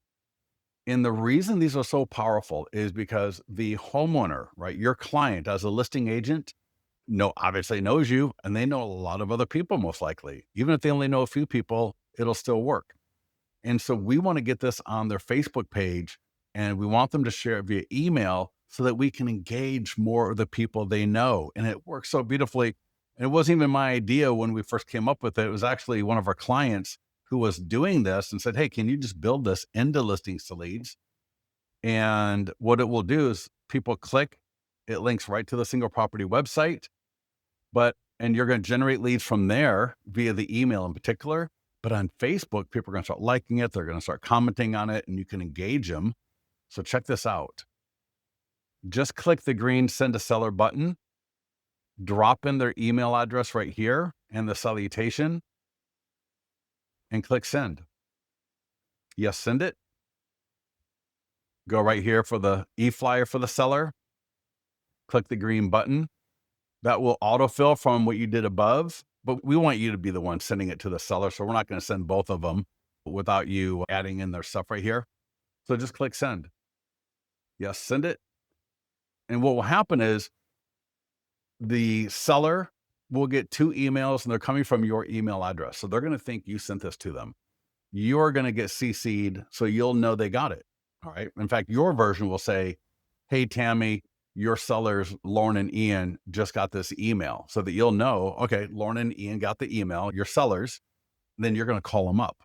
And the reason these are so powerful is because the homeowner, right, your client as a listing agent, obviously knows you, and they know a lot of other people, most likely. Even if they only know a few people, it'll still work. And so we want to get this on their Facebook page, and we want them to share it via email so that we can engage more of the people they know. And it works so beautifully. And it wasn't even my idea when we first came up with it. It was actually one of our clients who was doing this and said, hey, can you just build this into Listings to Leads? And what it will do is people click, it links right to the single property website, and you're going to generate leads from there via the email in particular. But on Facebook, people are going to start liking it. They're going to start commenting on it, and you can engage them. So check this out. Just click the green Send a Seller button, drop in their email address right here and the salutation, and click Send. Yes, send it. Go right here for the e-flyer for the seller. Click the green button. That will autofill from what you did above, but we want you to be the one sending it to the seller. So we're not going to send both of them without you adding in their stuff right here. So just click send. Yes, send it. And what will happen is the seller will get 2 emails and they're coming from your email address. So they're going to think you sent this to them. You're going to get CC'd so you'll know they got it. All right. In fact, your version will say, "Hey, Tammy, your sellers, Lauren and Ian, just got this email," so that you'll know, okay, Lauren and Ian got the email, your sellers. Then you're going to call them up.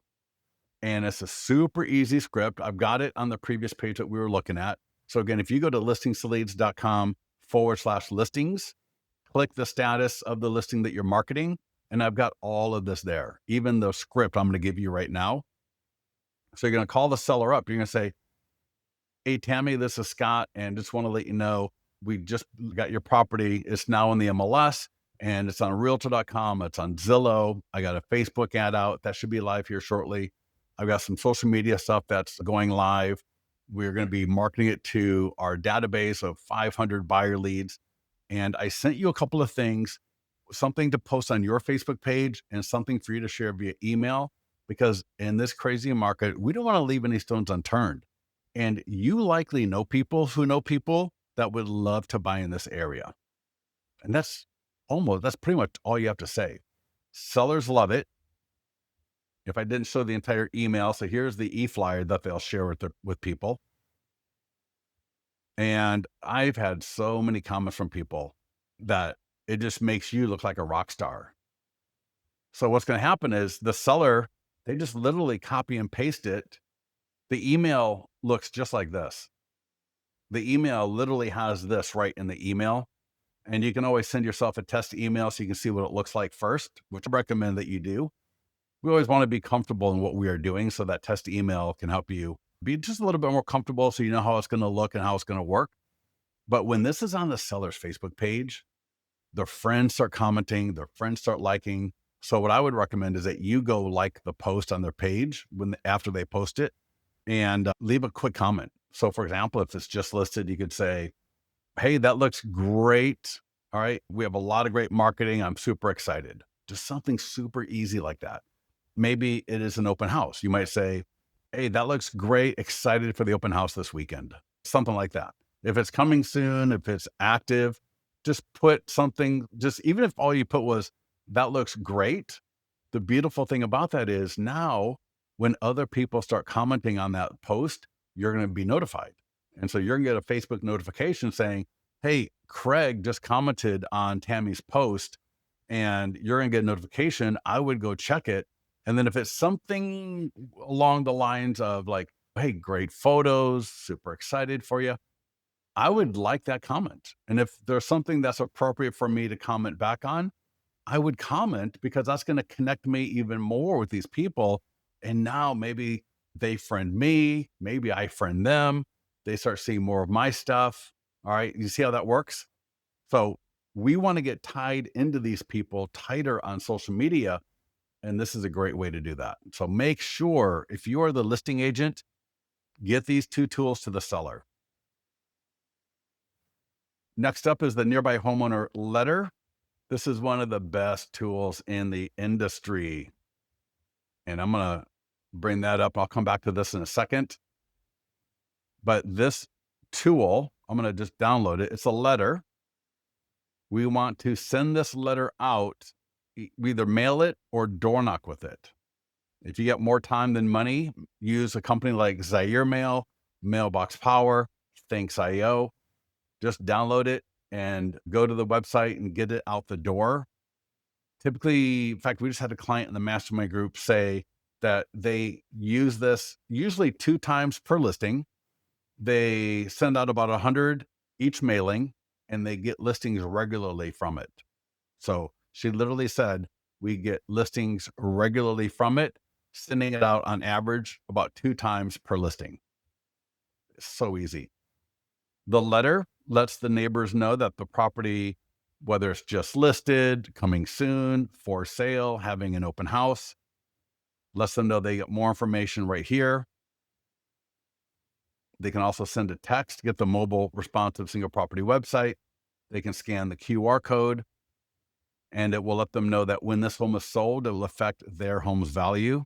And it's a super easy script. I've got it on the previous page that we were looking at. So again, if you go to listingsleads.com/listings, click the status of the listing that you're marketing, and I've got all of this there, even the script I'm going to give you right now. So you're going to call the seller up. You're going to say, "Hey, Tammy, this is Scott, and just want to let you know we just got your property. It's now in the MLS, and it's on Realtor.com. It's on Zillow. I got a Facebook ad out that should be live here shortly. I've got some social media stuff that's going live. We're going to be marketing it to our database of 500 buyer leads. And I sent you a couple of things, something to post on your Facebook page and something for you to share via email, because in this crazy market, we don't want to leave any stones unturned. And you likely know people who know people that would love to buy in this area." And that's pretty much all you have to say. Sellers love it. If I didn't show the entire email, so here's the e-flyer that they'll share with people. And I've had so many comments from people that it just makes you look like a rock star. So what's going to happen is the seller, they just literally copy and paste it. The email looks just like this. The email literally has this right in the email. And you can always send yourself a test email so you can see what it looks like first, which I recommend that you do. We always want to be comfortable in what we are doing, so that test email can help you be just a little bit more comfortable so you know how it's going to look and how it's going to work. But when this is on the seller's Facebook page, their friends start commenting, their friends start liking. So what I would recommend is that you go like the post on their page after they post it, and leave a quick comment. So for example, if it's just listed, you could say, "Hey, that looks great. All right, we have a lot of great marketing. I'm super excited." Just something super easy like that. Maybe it is an open house. You might say, "Hey, that looks great. Excited for the open house this weekend." Something like that. If it's coming soon, if it's active, just put something, just even if all you put was, "That looks great." The beautiful thing about that is now when other people start commenting on that post, you're going to be notified. And so you're going to get a Facebook notification saying, "Hey, Craig just commented on Tammy's post," and you're going to get a notification. I would go check it. And then if it's something along the lines of like, "Hey, great photos, super excited for you," I would like that comment. And if there's something that's appropriate for me to comment back on, I would comment, because that's going to connect me even more with these people. And now maybe they friend me, maybe I friend them. They start seeing more of my stuff. All right. You see how that works? So we want to get tied into these people tighter on social media. And this is a great way to do that. So make sure, if you are the listing agent, get these 2 tools to the seller. Next up is the nearby homeowner letter. This is one of the best tools in the industry. And I'm going to bring that up. I'll come back to this in a second. But this tool, I'm going to just download it. It's a letter. We want to send this letter out, we either mail it or door knock with it. If you get more time than money, use a company like Zaire Mail, Mailbox Power, Thanks.io. Just download it and go to the website and get it out the door. Typically, in fact, we just had a client in the mastermind group say that they use this usually 2 times per listing. They send out about 100 each mailing, and they get listings regularly from it. So she literally said, "We get listings regularly from it, sending it out on average about 2 times per listing." It's so easy. The letter lets the neighbors know that the property, whether it's just listed, coming soon, for sale, having an open house, lets them know they get more information right here. They can also send a text, get the mobile responsive single property website. They can scan the QR code, and it will let them know that when this home is sold, it will affect their home's value.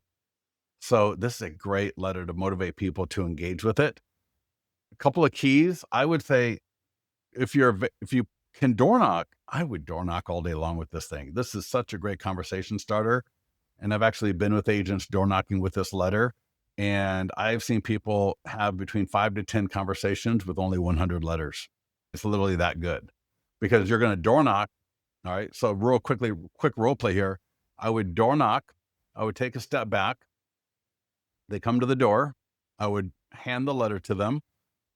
So this is a great letter to motivate people to engage with it. A couple of keys, I would say if you can door knock, I would door knock all day long with this thing. This is such a great conversation starter. And I've actually been with agents door knocking with this letter. And I've seen people have between 5 to 10 conversations with only 100 letters. It's literally that good because you're going to door knock. All right. So, real quickly, quick role play here. I would door knock. I would take a step back. They come to the door. I would hand the letter to them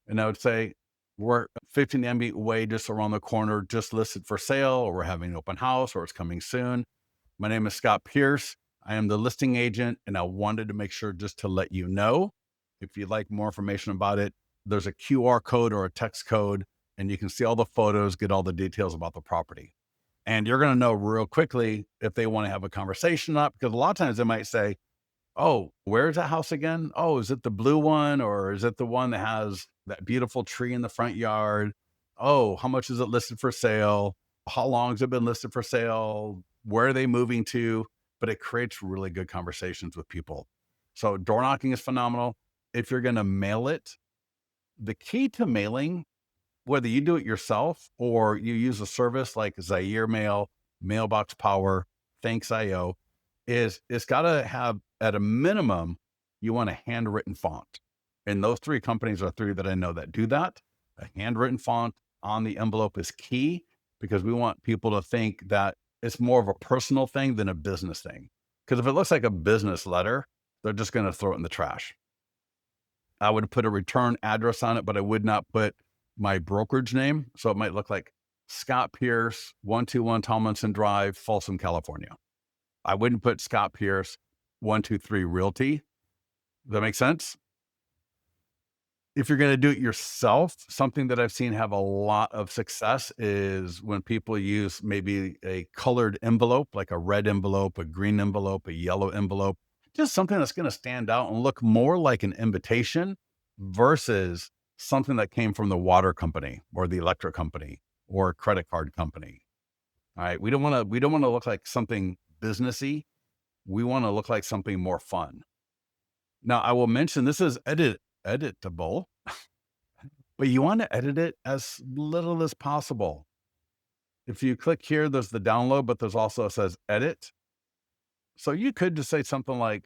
and I would say, we're 15 MB away, just around the corner, just listed for sale, or we're having an open house, or it's coming soon. My name is Scott Pierce. I am the listing agent, and I wanted to make sure just to let you know if you'd like more information about it, there's a QR code or a text code, and you can see all the photos, get all the details about the property. And you're going to know real quickly if they want to have a conversation or not, because a lot of times they might say, oh, where's that house again? Oh, is it the blue one or is it the one that has that beautiful tree in the front yard? Oh, how much is it listed for sale? How long has it been listed for sale? Where are they moving to? But it creates really good conversations with people. So door knocking is phenomenal. If you're going to mail it, the key to mailing, whether you do it yourself or you use a service like Zaire Mail, Mailbox Power, Thanks.io, is it's got to have at a minimum, you want a handwritten font. And those three companies are three that I know that do that. A handwritten font on the envelope is key because we want people to think that it's more of a personal thing than a business thing. Because if it looks like a business letter, they're just going to throw it in the trash. I would put a return address on it, but I would not put my brokerage name. So it might look like Scott Pierce, 121 Tomlinson Drive, Folsom, California. I wouldn't put Scott Pierce, 123 Realty. Does that make sense? If you're going to do it yourself, something that I've seen have a lot of success is when people use maybe a colored envelope, like a red envelope, a green envelope, a yellow envelope, just something that's going to stand out and look more like an invitation versus something that came from the water company or the electric company or a credit card company. All right. We don't want to look like something businessy. We want to look like something more fun. Now, I will mention this is editable, but you want to edit it as little as possible. If you click here, there's the download, but there's also, it says edit. So you could just say something like,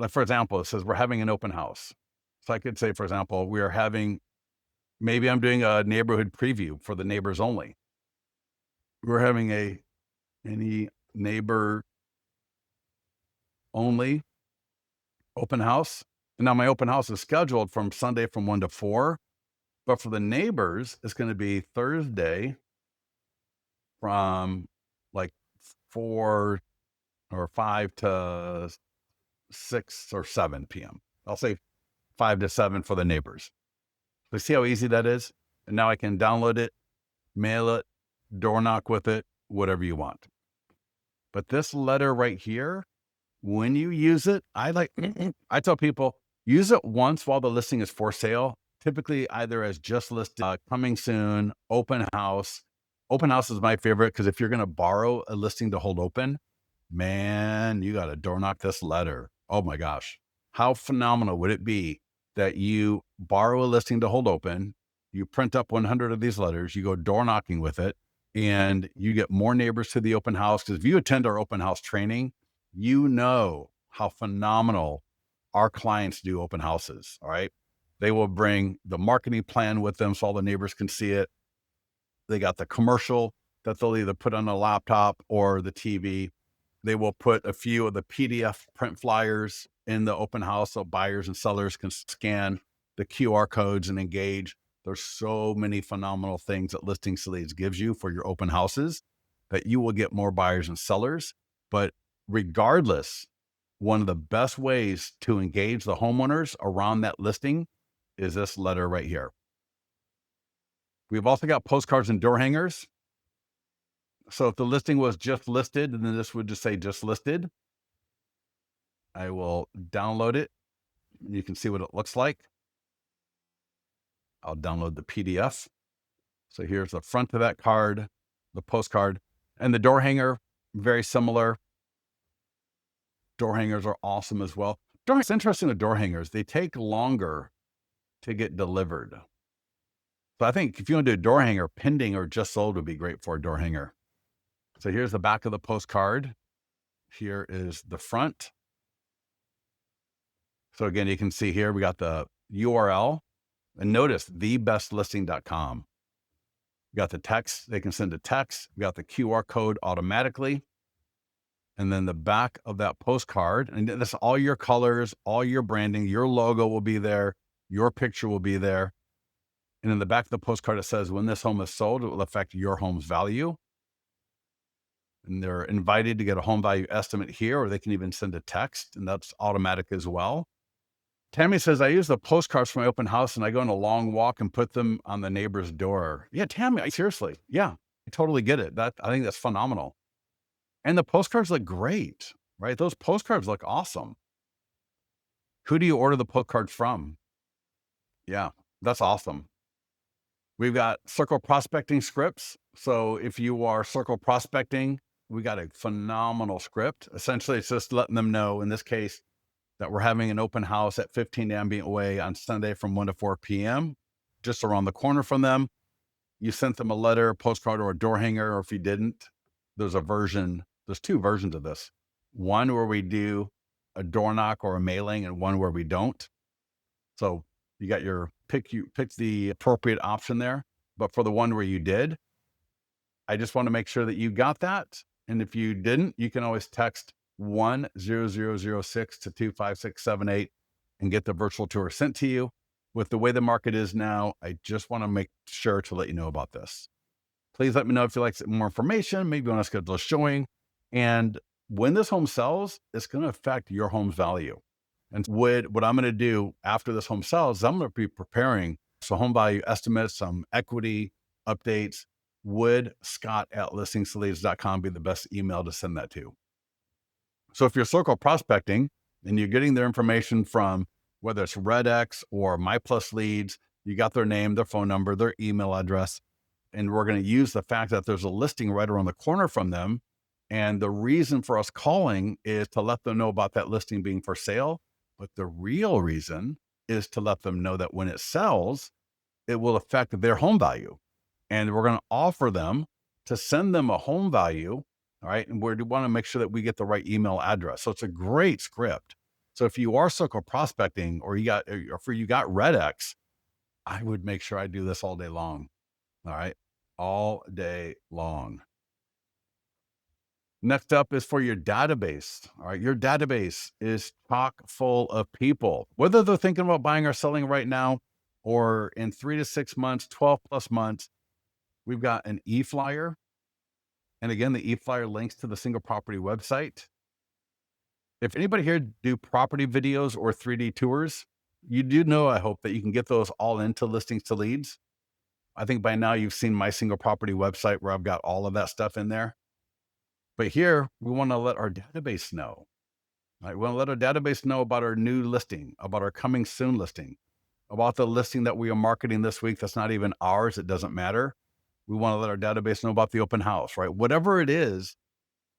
for example, it says we're having an open house. So I could say, for example, we are having, maybe I'm doing a neighborhood preview for the neighbors only. We're having any neighbor only open house. And now my open house is scheduled from Sunday from 1 to 4, but for the neighbors, it's going to be Thursday from like 4 or 5 to 6 or 7 p.m. I'll say 5 to 7 for the neighbors. So see how easy that is? And now I can download it, mail it, door knock with it, whatever you want. But this letter right here, when you use it, I tell people, use it once while the listing is for sale, typically either as just listed, coming soon, open house. Open house is my favorite because if you're going to borrow a listing to hold open, man, you got to door knock this letter. Oh my gosh. How phenomenal would it be that you borrow a listing to hold open, you print up 100 of these letters, you go door knocking with it, and you get more neighbors to the open house? Because if you attend our open house training, you know how phenomenal our clients do open houses. All right. They will bring the marketing plan with them so all the neighbors can see it. They got the commercial that they'll either put on a laptop or the TV. They will put a few of the PDF print flyers in the open house so buyers and sellers can scan the QR codes and engage. There's so many phenomenal things that Listing Leads gives you for your open houses that you will get more buyers and sellers. But regardless, one of the best ways to engage the homeowners around that listing is this letter right here. We've also got postcards and door hangers. So if the listing was just listed, and then this would just say just listed, I will download it. You can see what it looks like. I'll download the PDF. So here's the front of that card, the postcard, and the door hanger, very similar. Door hangers are awesome as well. It's interesting with door hangers. They take longer to get delivered. So I think if you want to do a door hanger, pending or just sold would be great for a door hanger. So here's the back of the postcard. Here is the front. So again, you can see here, we got the URL, and notice thebestlisting.com. We got the text. They can send a text. We got the QR code automatically. And then the back of that postcard, and that's all your colors, all your branding, your logo will be there. Your picture will be there. And in the back of the postcard, it says, when this home is sold, it will affect your home's value. And they're invited to get a home value estimate here, or they can even send a text, and that's automatic as well. Tammy says, I use the postcards for my open house and I go on a long walk and put them on the neighbor's door. Yeah, Tammy, seriously. Yeah, I totally get it. I think that's phenomenal. And the postcards look great, right? Those postcards look awesome. Who do you order the postcards from? Yeah, that's awesome. We've got circle prospecting scripts. So if you are circle prospecting, we got a phenomenal script. Essentially, it's just letting them know, in this case, that we're having an open house at 15 Ambient Way on Sunday from 1 to 4 p.m., just around the corner from them. You sent them a letter, postcard, or a door hanger, or if you didn't, there's two versions of this. One where we do a door knock or a mailing, and one where we don't. So you got your pick the appropriate option there. But for the one where you did, I just want to make sure that you got that. And if you didn't, you can always text 10006 to 25678 and get the virtual tour sent to you. With the way the market is now, I just want to make sure to let you know about this. Please let me know if you'd like some more information. Maybe you want to schedule a showing. And when this home sells, it's going to affect your home's value. And what I'm going to do after this home sells is I'm going to be preparing some home value estimates, some equity updates. Would scott@listingstoloads.com be the best email to send that to? So if you're circle prospecting and you're getting their information from whether it's RedX or MyPlus Leads, you got their name, their phone number, their email address, and we're going to use the fact that there's a listing right around the corner from them. And the reason for us calling is to let them know about that listing being for sale. But the real reason is to let them know that when it sells, it will affect their home value. And we're going to offer them to send them a home value. All right. And we want to make sure that we get the right email address. So it's a great script. So if you are circle prospecting or you got RedX, I would make sure I do this all day long. All right. All day long. Next up is for your database. All right. Your database is chock full of people, whether they're thinking about buying or selling right now, or in 3 to 6 months, 12 plus months. We've got an e-flyer. And again, the e-flyer links to the single property website. If anybody here do property videos or 3D tours, you do know, I hope, that you can get those all into Listings to Leads. I think by now you've seen my single property website where I've got all of that stuff in there. But here, we want to let our database know. Right? We want to let our database know about our new listing, about our coming soon listing, about the listing that we are marketing this week that's not even ours. It doesn't matter. We want to let our database know about the open house, right? Whatever it is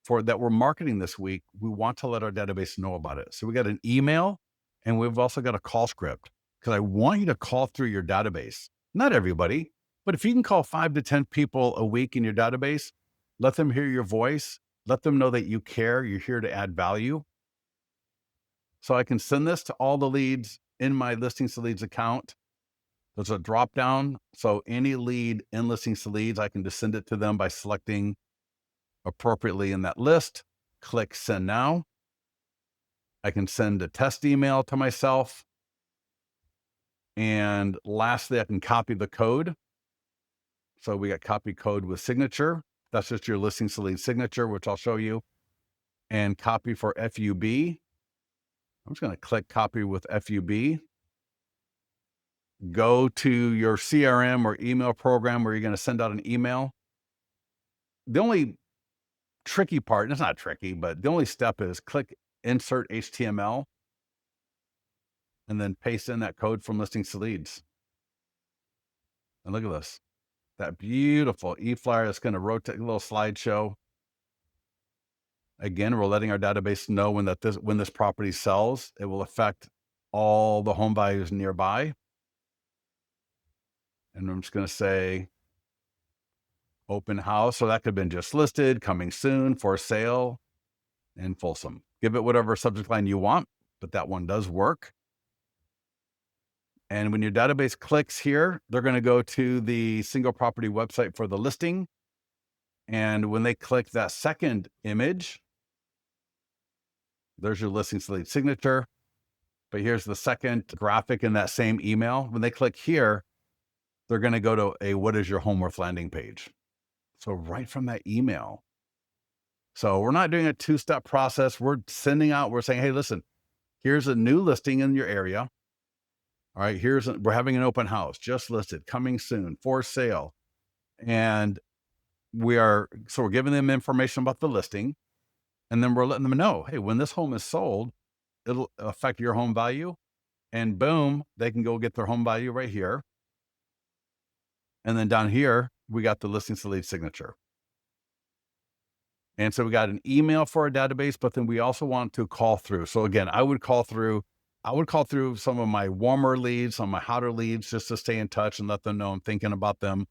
that we're marketing this week, we want to let our database know about it. So we got an email and we've also got a call script, because I want you to call through your database. Not everybody, but if you can call 5 to 10 people a week in your database, let them hear your voice, let them know that you care, you're here to add value. So I can send this to all the leads in my Listings to Leads account. There's a drop down. So any lead in Listings to Leads, I can just send it to them by selecting appropriately in that list. Click send now. I can send a test email to myself. And lastly, I can copy the code. So we got copy code with signature. That's just your Listings to Leads signature, which I'll show you. And copy for FUB. I'm just going to click copy with FUB. Go to your CRM or email program where you're going to send out an email. The only tricky part, and it's not tricky, but the only step is click insert HTML and then paste in that code from Listings to Leads. And look at this, that beautiful e-flyer that's going to rotate, a little slideshow. Again, we're letting our database know when this property sells, it will affect all the home values nearby. And I'm just going to say open house. So that could have been just listed, coming soon, for sale, and Folsom. Give it whatever subject line you want, but that one does work. And when your database clicks here, they're going to go to the single property website for the listing. And when they click that second image, there's your listing lead signature. But here's the second graphic in that same email. When they click here, they're going to go to a what is your home worth landing page. So right from that email. So we're not doing a two-step process. We're saying, hey, listen, here's a new listing in your area. All right, we're having an open house, just listed, coming soon, for sale. And we're giving them information about the listing. And then we're letting them know, hey, when this home is sold, it'll affect your home value. And boom, they can go get their home value right here. And then down here, we got the listing lead signature. And so we got an email for our database, but then we also want to call through. So again, I would call through some of my warmer leads, some of my hotter leads, just to stay in touch and let them know I'm thinking about them.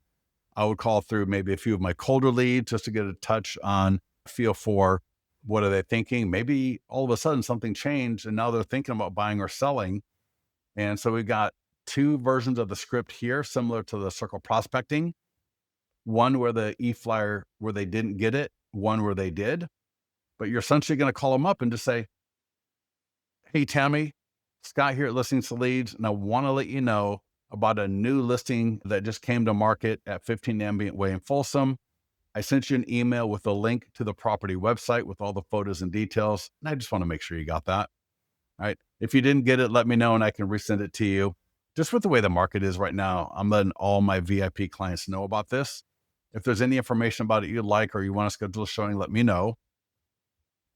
I would call through maybe a few of my colder leads just to get a feel for what are they thinking. Maybe all of a sudden something changed and now they're thinking about buying or selling. And so we've got two versions of the script here, similar to the circle prospecting. One where the e-flyer, where they didn't get it, one where they did. But you're essentially going to call them up and just say, hey, Tammy, Scott here at Listings to Leads, and I want to let you know about a new listing that just came to market at 15 Ambient Way in Folsom. I sent you an email with a link to the property website with all the photos and details, and I just want to make sure you got that. All right. If you didn't get it, let me know and I can resend it to you. Just with the way the market is right now, I'm letting all my VIP clients know about this. If there's any information about it you'd like or you want to schedule a showing, let me know.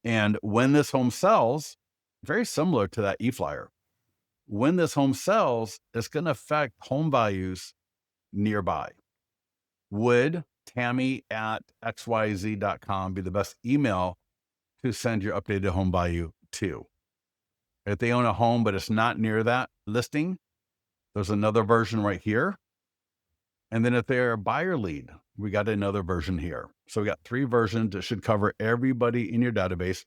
And when this home sells, very similar to that e-flyer, when this home sells, it's going to affect home values nearby. Would Tammy@xyz.com be the best email to send your updated home value to? If they own a home, but it's not near that listing, there's another version right here. And then if they're a buyer lead, we got another version here. So we got three versions that should cover everybody in your database.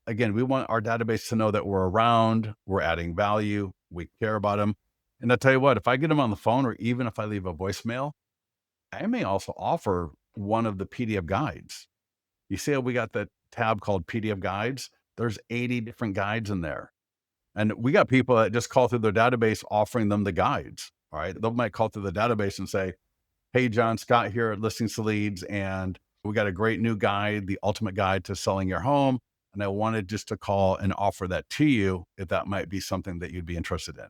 Again, we want our database to know that we're around, we're adding value, we care about them. And I'll tell you what, if I get them on the phone or even if I leave a voicemail, I may also offer one of the PDF guides. You see how we got that tab called PDF guides? There's 80 different guides in there. And we got people that just call through their database offering them the guides. All right. They might call through the database and say, hey, John, Scott here at Listings to Leads, and we got a great new guide, the ultimate guide to selling your home. And I wanted just to call and offer that to you if that might be something that you'd be interested in.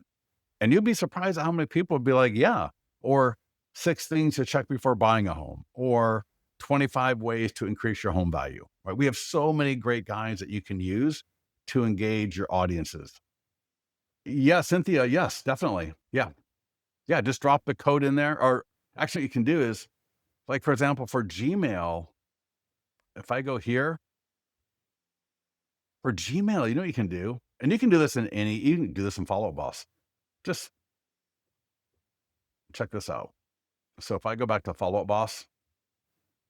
And you'd be surprised at how many people would be like, yeah, or 6 things to check before buying a home, or 25 ways to increase your home value. Right? We have so many great guides that you can use to engage your audiences. Yeah, Cynthia. Yes, definitely. Yeah. Yeah. Just drop the code in there. Or actually, what you can do is, like, for example, for Gmail, if I go here for Gmail, you know what you can do? And you can do this you can do this in Follow Up Boss. Just check this out. So if I go back to Follow Up Boss,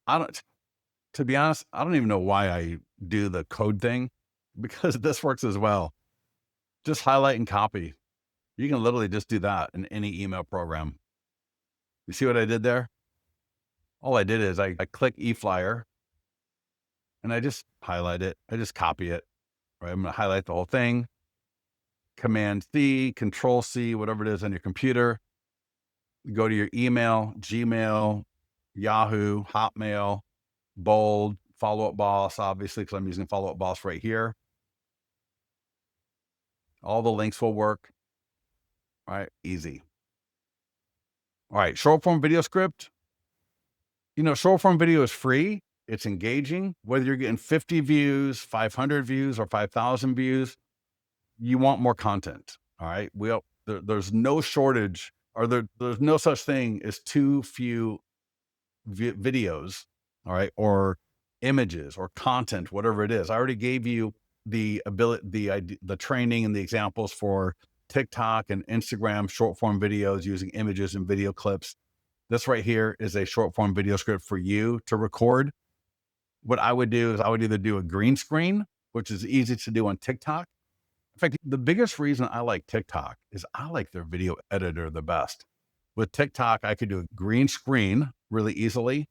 to be honest, I don't even know why I do the code thing because this works as well. Just highlight and copy. You can literally just do that in any email program. You see what I did there? All I did is I click eFlyer and I just highlight it. I just copy it, right? I'm going to highlight the whole thing. Command C, Control C, whatever it is on your computer. Go to your email, Gmail, Yahoo, Hotmail, bold, Follow Up Boss, obviously, because I'm using Follow Up Boss right here. All the links will work. All right, easy. All right, short form video script. You know, short form video is free. It's engaging. Whether you're getting 50 views, 500 views, or 5,000 views, you want more content. All right. There's no shortage, or there's no such thing as too few videos. All right. Or images or content, whatever it is. I already gave you the ability, the training and the examples for TikTok and Instagram short form videos using images and video clips. This right here is a short form video script for you to record. What I would do is I would either do a green screen, which is easy to do on TikTok. In fact, the biggest reason I like TikTok is I like their video editor the best. With TikTok, I could do a green screen really easily.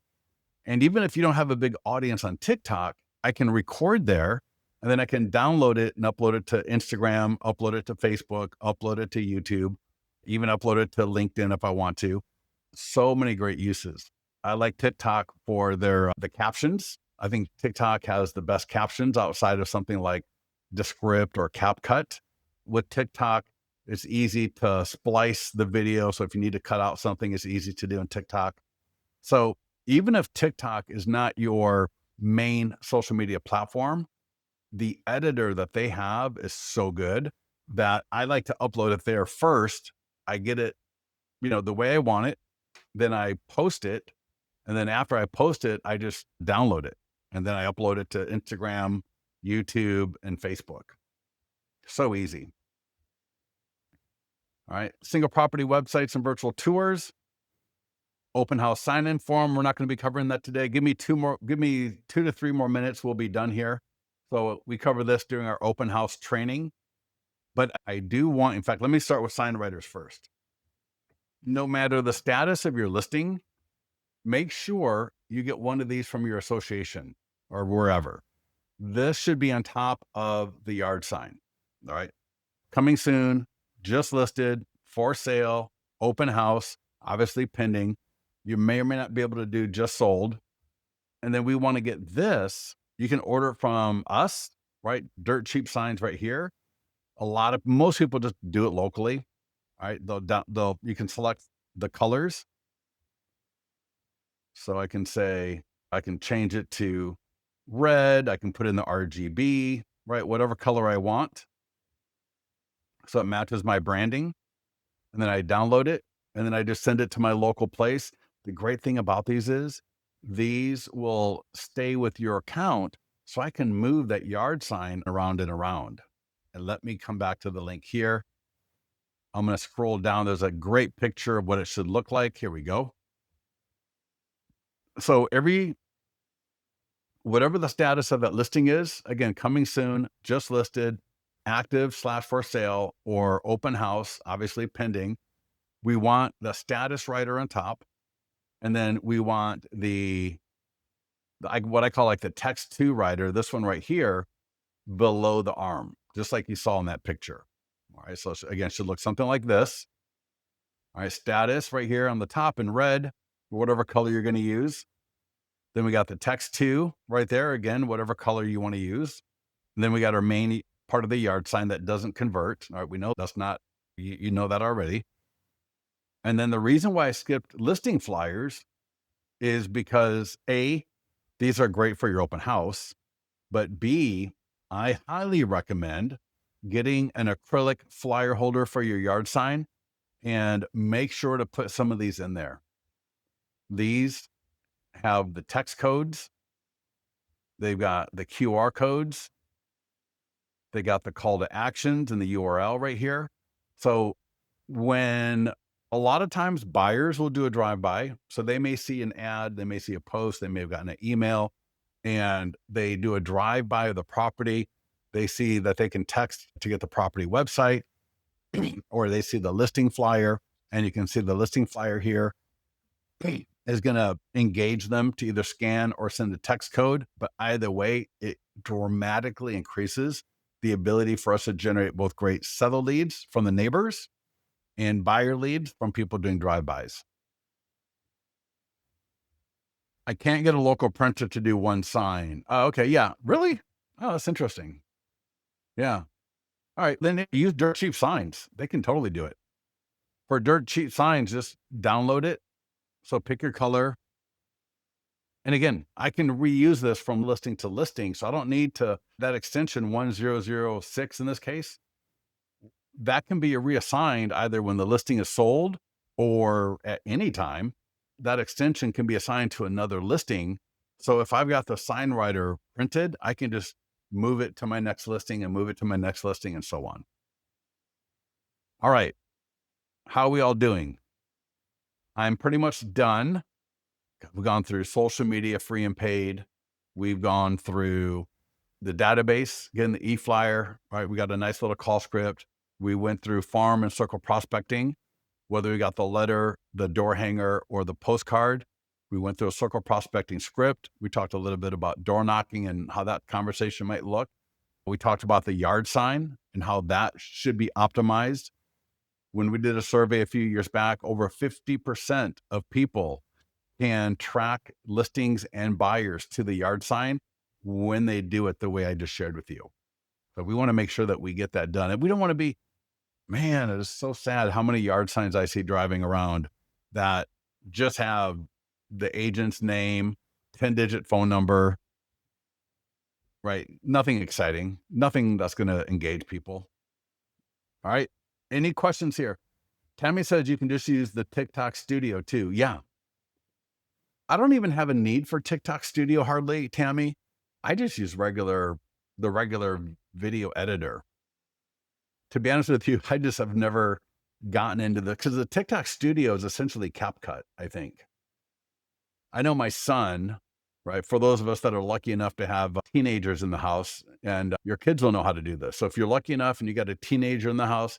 And even if you don't have a big audience on TikTok, I can record there and then I can download it and upload it to Instagram, upload it to Facebook, upload it to YouTube, even upload it to LinkedIn if I want to. So many great uses. I like TikTok for their the captions. I think TikTok has the best captions outside of something like Descript or CapCut. With TikTok, it's easy to splice the video. So if you need to cut out something, it's easy to do in TikTok. So even if TikTok is not your main social media platform, the editor that they have is so good that I like to upload it there first. I get it, the way I want it. Then I post it. And then after I post it, I just download it. And then I upload it to Instagram, YouTube, and Facebook. So easy. All right. Single property websites and virtual tours. Open house sign-in form. We're not going to be covering that today. Give me 2 to 3 more minutes. We'll be done here. So we cover this during our open house training. But I do want, in fact, let me start with sign writers first. No matter the status of your listing, make sure you get one of these from your association or wherever. This should be on top of the yard sign. All right. Coming soon, just listed, for sale, open house, obviously pending. You may or may not be able to do just sold. And then we want to get this. You can order it from us, right? Dirt cheap signs right here. Most people just do it locally. All right. You can select the colors. So I can change it to red. I can put in the RGB, right? Whatever color I want. So it matches my branding. And then I download it and then I just send it to my local place. The great thing about these will stay with your account so I can move that yard sign around and around. And let me come back to the link here. I'm going to scroll down. There's a great picture of what it should look like. Here we go. So whatever the status of that listing is, again, coming soon, just listed, active/for sale, or open house, obviously pending. We want the status writer on top. And then we want what I call like the text to writer, this one right here, below the arm, just like you saw in that picture. All right. So again, it should look something like this. All right. Status right here on the top in red, whatever color you're going to use. Then we got the text to right there. Again, whatever color you want to use. And then we got our main part of the yard sign that doesn't convert. All right. We know that's not, you know that already. And then the reason why I skipped listing flyers is because A, these are great for your open house, but B, I highly recommend getting an acrylic flyer holder for your yard sign and make sure to put some of these in there. These have the text codes. They've got the QR codes. They got the call to actions and the URL right here. So when a lot of times buyers will do a drive-by, so they may see an ad, they may see a post, they may have gotten an email, and they do a drive-by of the property. They see that they can text to get the property website, or they see the listing flyer, and you can see the listing flyer here is going to engage them to either scan or send a text code. But either way, it dramatically increases the ability for us to generate both great seller leads from the neighbors and buyer leads from people doing drive-bys. I can't get a local printer to do one sign. Oh, okay. Yeah. Really? Oh, that's interesting. Yeah. All right. Then use dirt cheap signs. They can totally do it. For dirt cheap signs, just download it. So pick your color. And again, I can reuse this from listing to listing. So I don't need that extension 1006 in this case. That can be reassigned either when the listing is sold or at any time. That extension can be assigned to another listing So if I've got the sign writer printed, I can just move it to my next listing and move it to my next listing and so on. All right. How are we all doing? I'm pretty much done. We've gone through social media, free and paid. We've gone through the database, getting the e-flyer, right? We got a nice little call script. We went through farm and circle prospecting, whether we got the letter, the door hanger, or the postcard. We went through a circle prospecting script. We talked a little bit about door knocking and how that conversation might look. We talked about the yard sign and how that should be optimized. When we did a survey a few years back, over 50% of people can track listings and buyers to the yard sign when they do it the way I just shared with you. So we want to make sure that we get that done. And we don't want to be, man, it is so sad how many yard signs I see driving around that just have the agent's name, 10-digit phone number, right? Nothing exciting, nothing that's going to engage people. All right. Any questions here? Tammy says you can just use the TikTok studio too. Yeah. I don't even have a need for TikTok studio hardly, Tammy. I just use the regular video editor. To be honest with you, I just have never gotten into because the TikTok studio is essentially CapCut, I think. I know my son, right? For those of us that are lucky enough to have teenagers in the house, and your kids will know how to do this. So if you're lucky enough and you got a teenager in the house,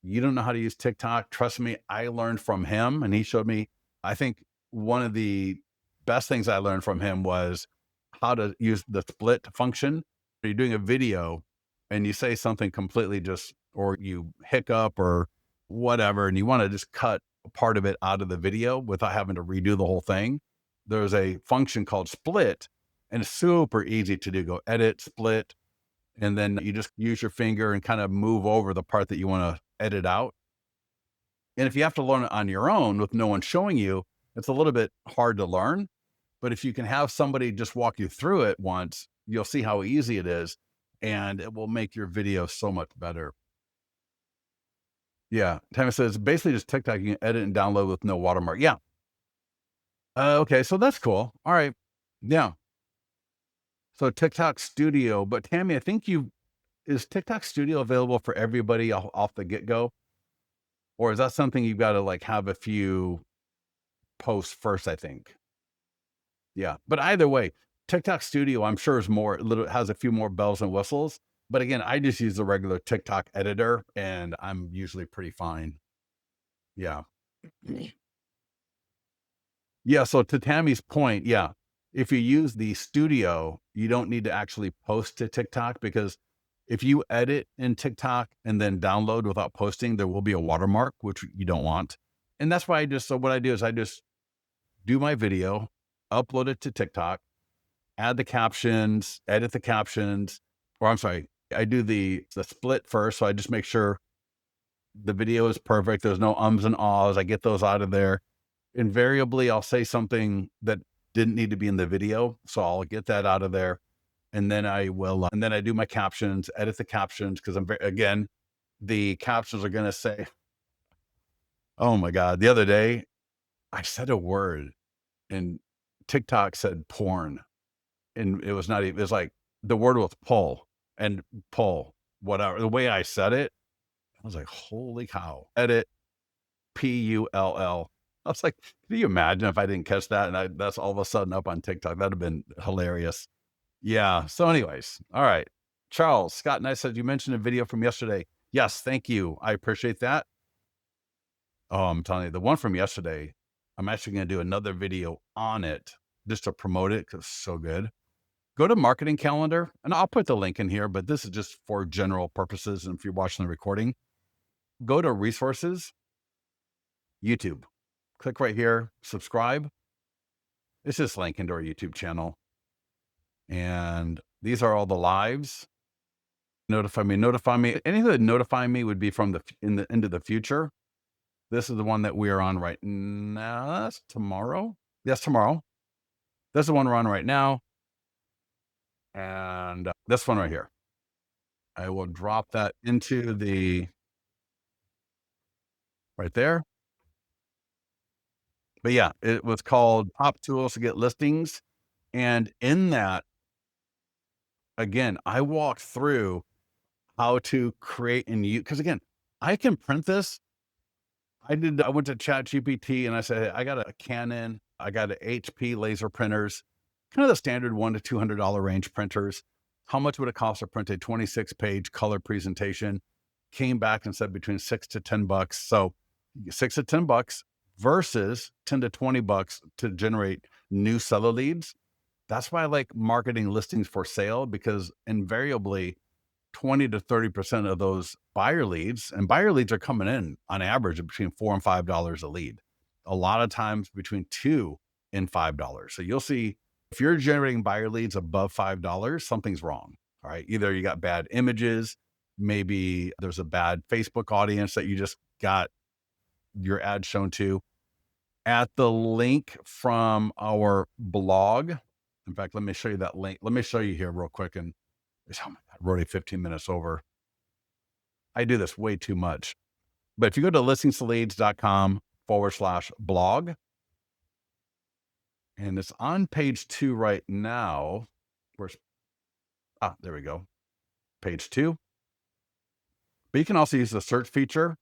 you don't know how to use TikTok. Trust me, I learned from him and he showed me. I think one of the best things I learned from him was how to use the split function. You're doing a video and you say something completely just, or you hiccup or whatever, and you want to just cut a part of it out of the video without having to redo the whole thing. There's a function called split, and it's super easy to do. Go edit, split, and then you just use your finger and kind of move over the part that you want to edit out. And if you have to learn it on your own with no one showing you, it's a little bit hard to learn. But if you can have somebody just walk you through it once, you'll see how easy it is. And it will make your video so much better. Yeah. Tammy says basically just TikTok, you can edit and download with no watermark. Yeah. Okay. So that's cool. All right. Yeah. So TikTok Studio. But Tammy, I think is TikTok Studio available for everybody off the get go? Or is that something you've got to like have a few posts first, I think? Yeah. But either way, TikTok Studio, I'm sure is more, has a few more bells and whistles. But again, I just use the regular TikTok editor and I'm usually pretty fine. Yeah. Yeah. So to Tammy's point, yeah, if you use the studio, you don't need to actually post to TikTok because if you edit in TikTok and then download without posting, there will be a watermark, which you don't want. And that's why so what I do is I just do my video, upload it to TikTok, add the captions, edit the captions, or I'm sorry, I do the split first. So I just make sure the video is perfect. There's no ums and ahs. I get those out of there. Invariably, I'll say something that didn't need to be in the video. So I'll get that out of there. And then I will, and then I do my captions, edit the captions because again, the captions are going to say, oh my God, the other day I said a word and TikTok said porn. And it was not even, it was like the word was pull and pull, whatever. The way I said it, I was like, holy cow. Edit PULL. I was like, can you imagine if I didn't catch that? And that's all of a sudden up on TikTok. That'd have been hilarious. Yeah. So, anyways, all right. Charles, Scott and I said you mentioned a video from yesterday. Yes, thank you. I appreciate that. Oh, I'm telling you, the one from yesterday, I'm actually going to do another video on it just to promote it because it's so good. Go to marketing calendar, and I'll put the link in here, but this is just for general purposes. And if you're watching the recording, go to resources, YouTube, click right here, subscribe. It's just link into our YouTube channel. And these are all the lives. Notify me, notify me. Anything that notify me would be from into the future. This is the one that we are on right now. That's tomorrow. Yes, tomorrow. This is the one we're on right now. And this one right here. I will drop that into the right there. But yeah, it was called Top Tools to Get Listings And in that, again, I walked through how to create and use, because again, I can print this. I went to Chat GPT and I said, "Hey, I got a Canon, I got a HP laser printers, kind of the standard $100 to $200 range printers. How much would it cost to print a 26-page color presentation?" Came back and said between 6 to 10 bucks. So 6 to 10 bucks versus 10 to 20 bucks to generate new seller leads. That's why I like marketing listings for sale, because invariably 20 to 30% of those buyer leads are coming in on average of between $4 and $5 a lead. A lot of times between $2 and $5. So you'll see if you're generating buyer leads above $5, something's wrong. All right. Either you got bad images, maybe there's a bad Facebook audience that you just got your ad shown to. At the link from our blog, in fact, let me show you that link. Let me show you here real quick. And oh my God, we're already 15 minutes over. I do this way too much. But if you go to listingstoleads.com/blog, and it's on page 2 right now. Where's, there we go. Page 2. But you can also use the search feature,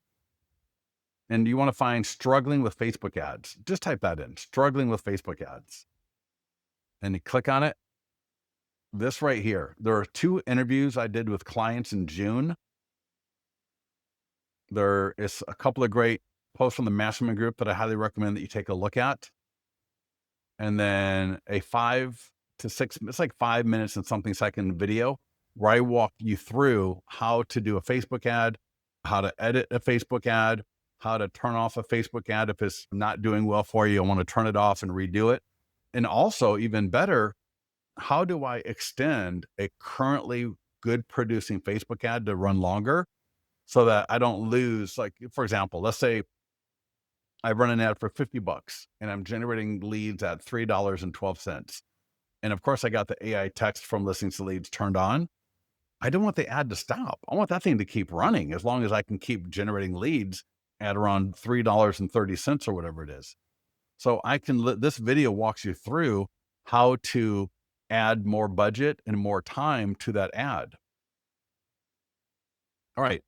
and you want to find struggling with Facebook ads. Just type that in, struggling with Facebook ads. And you click on it. This right here. There are 2 interviews I did with clients in June. There is a couple of great posts from the mastermind group that I highly recommend that you take a look at. And then a 5 to 6, it's like 5 minutes and something second video where I walk you through how to do a Facebook ad, how to edit a Facebook ad, how to turn off a Facebook ad if it's not doing well for you. I want to turn it off and redo it. And also, even better, how do I extend a currently good producing Facebook ad to run longer so that I don't lose? Like, for example, let's say I run an ad for 50 bucks and I'm generating leads at $3.12. And of course, I got the AI text from Listings to Leads turned on. I don't want the ad to stop. I want that thing to keep running as long as I can keep generating leads at around $3.30 or whatever it is. So this video walks you through how to add more budget and more time to that ad. All right.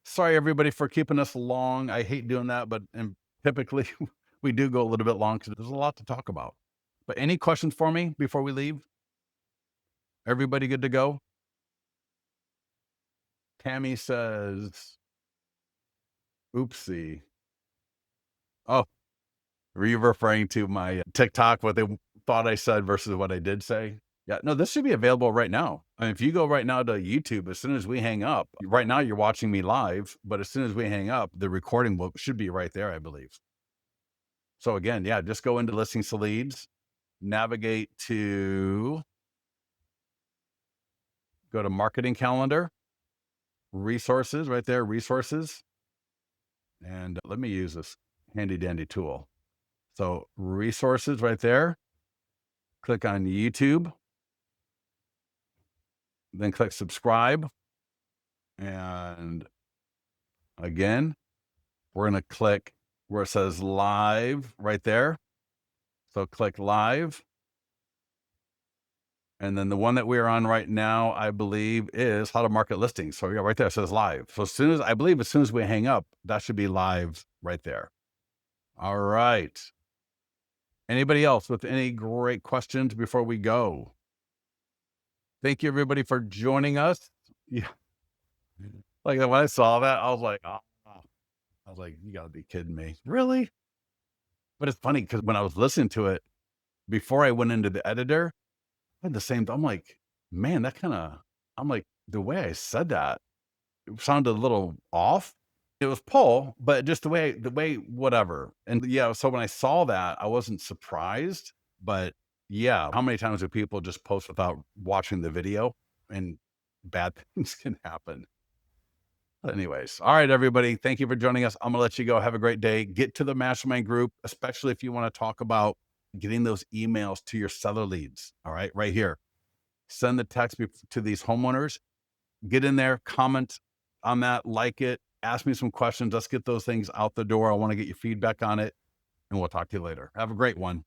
Sorry, everybody, for keeping us long. I hate doing that, but typically we do go a little bit long because there's a lot to talk about. But any questions for me before we leave? Everybody good to go? Tammy says, oopsie. Oh, were you referring to my TikTok, what they thought I said versus what I did say? Yeah, no, this should be available right now. I mean, if you go right now to YouTube, as soon as we hang up, right now you're watching me live, but as soon as we hang up, the recording should be right there, I believe. So again, yeah, just go into Listings to Leads, navigate to, go to Marketing Calendar, Resources, right there, Resources. And let me use this handy dandy tool. So Resources right there, click on YouTube, then click subscribe. And again, we're going to click where it says live right there. So click live. And then the one that we're on right now, I believe, is how to market listings. So yeah, right there it says live. So as soon as we hang up, that should be live right there. All right. Anybody else with any great questions before we go? Thank you, everybody, for joining us. Yeah. Like when I saw that, I was like, oh. I was like, you gotta be kidding me. Really? But it's funny because when I was listening to it, before I went into the editor, I had the same, I'm like, man, I'm like, the way I said that, it sounded a little off. It was Paul, but just whatever. And yeah, so when I saw that, I wasn't surprised, but yeah, how many times do people just post without watching the video and bad things can happen? But anyways, all right, everybody, thank you for joining us. I'm gonna let you go. Have a great day. Get to the mastermind group, especially if you want to talk about getting those emails to your seller leads. All right, right here. Send the text to these homeowners. Get in there, comment on that, like it, ask me some questions. Let's get those things out the door. I want to get your feedback on it, and we'll talk to you later. Have a great one.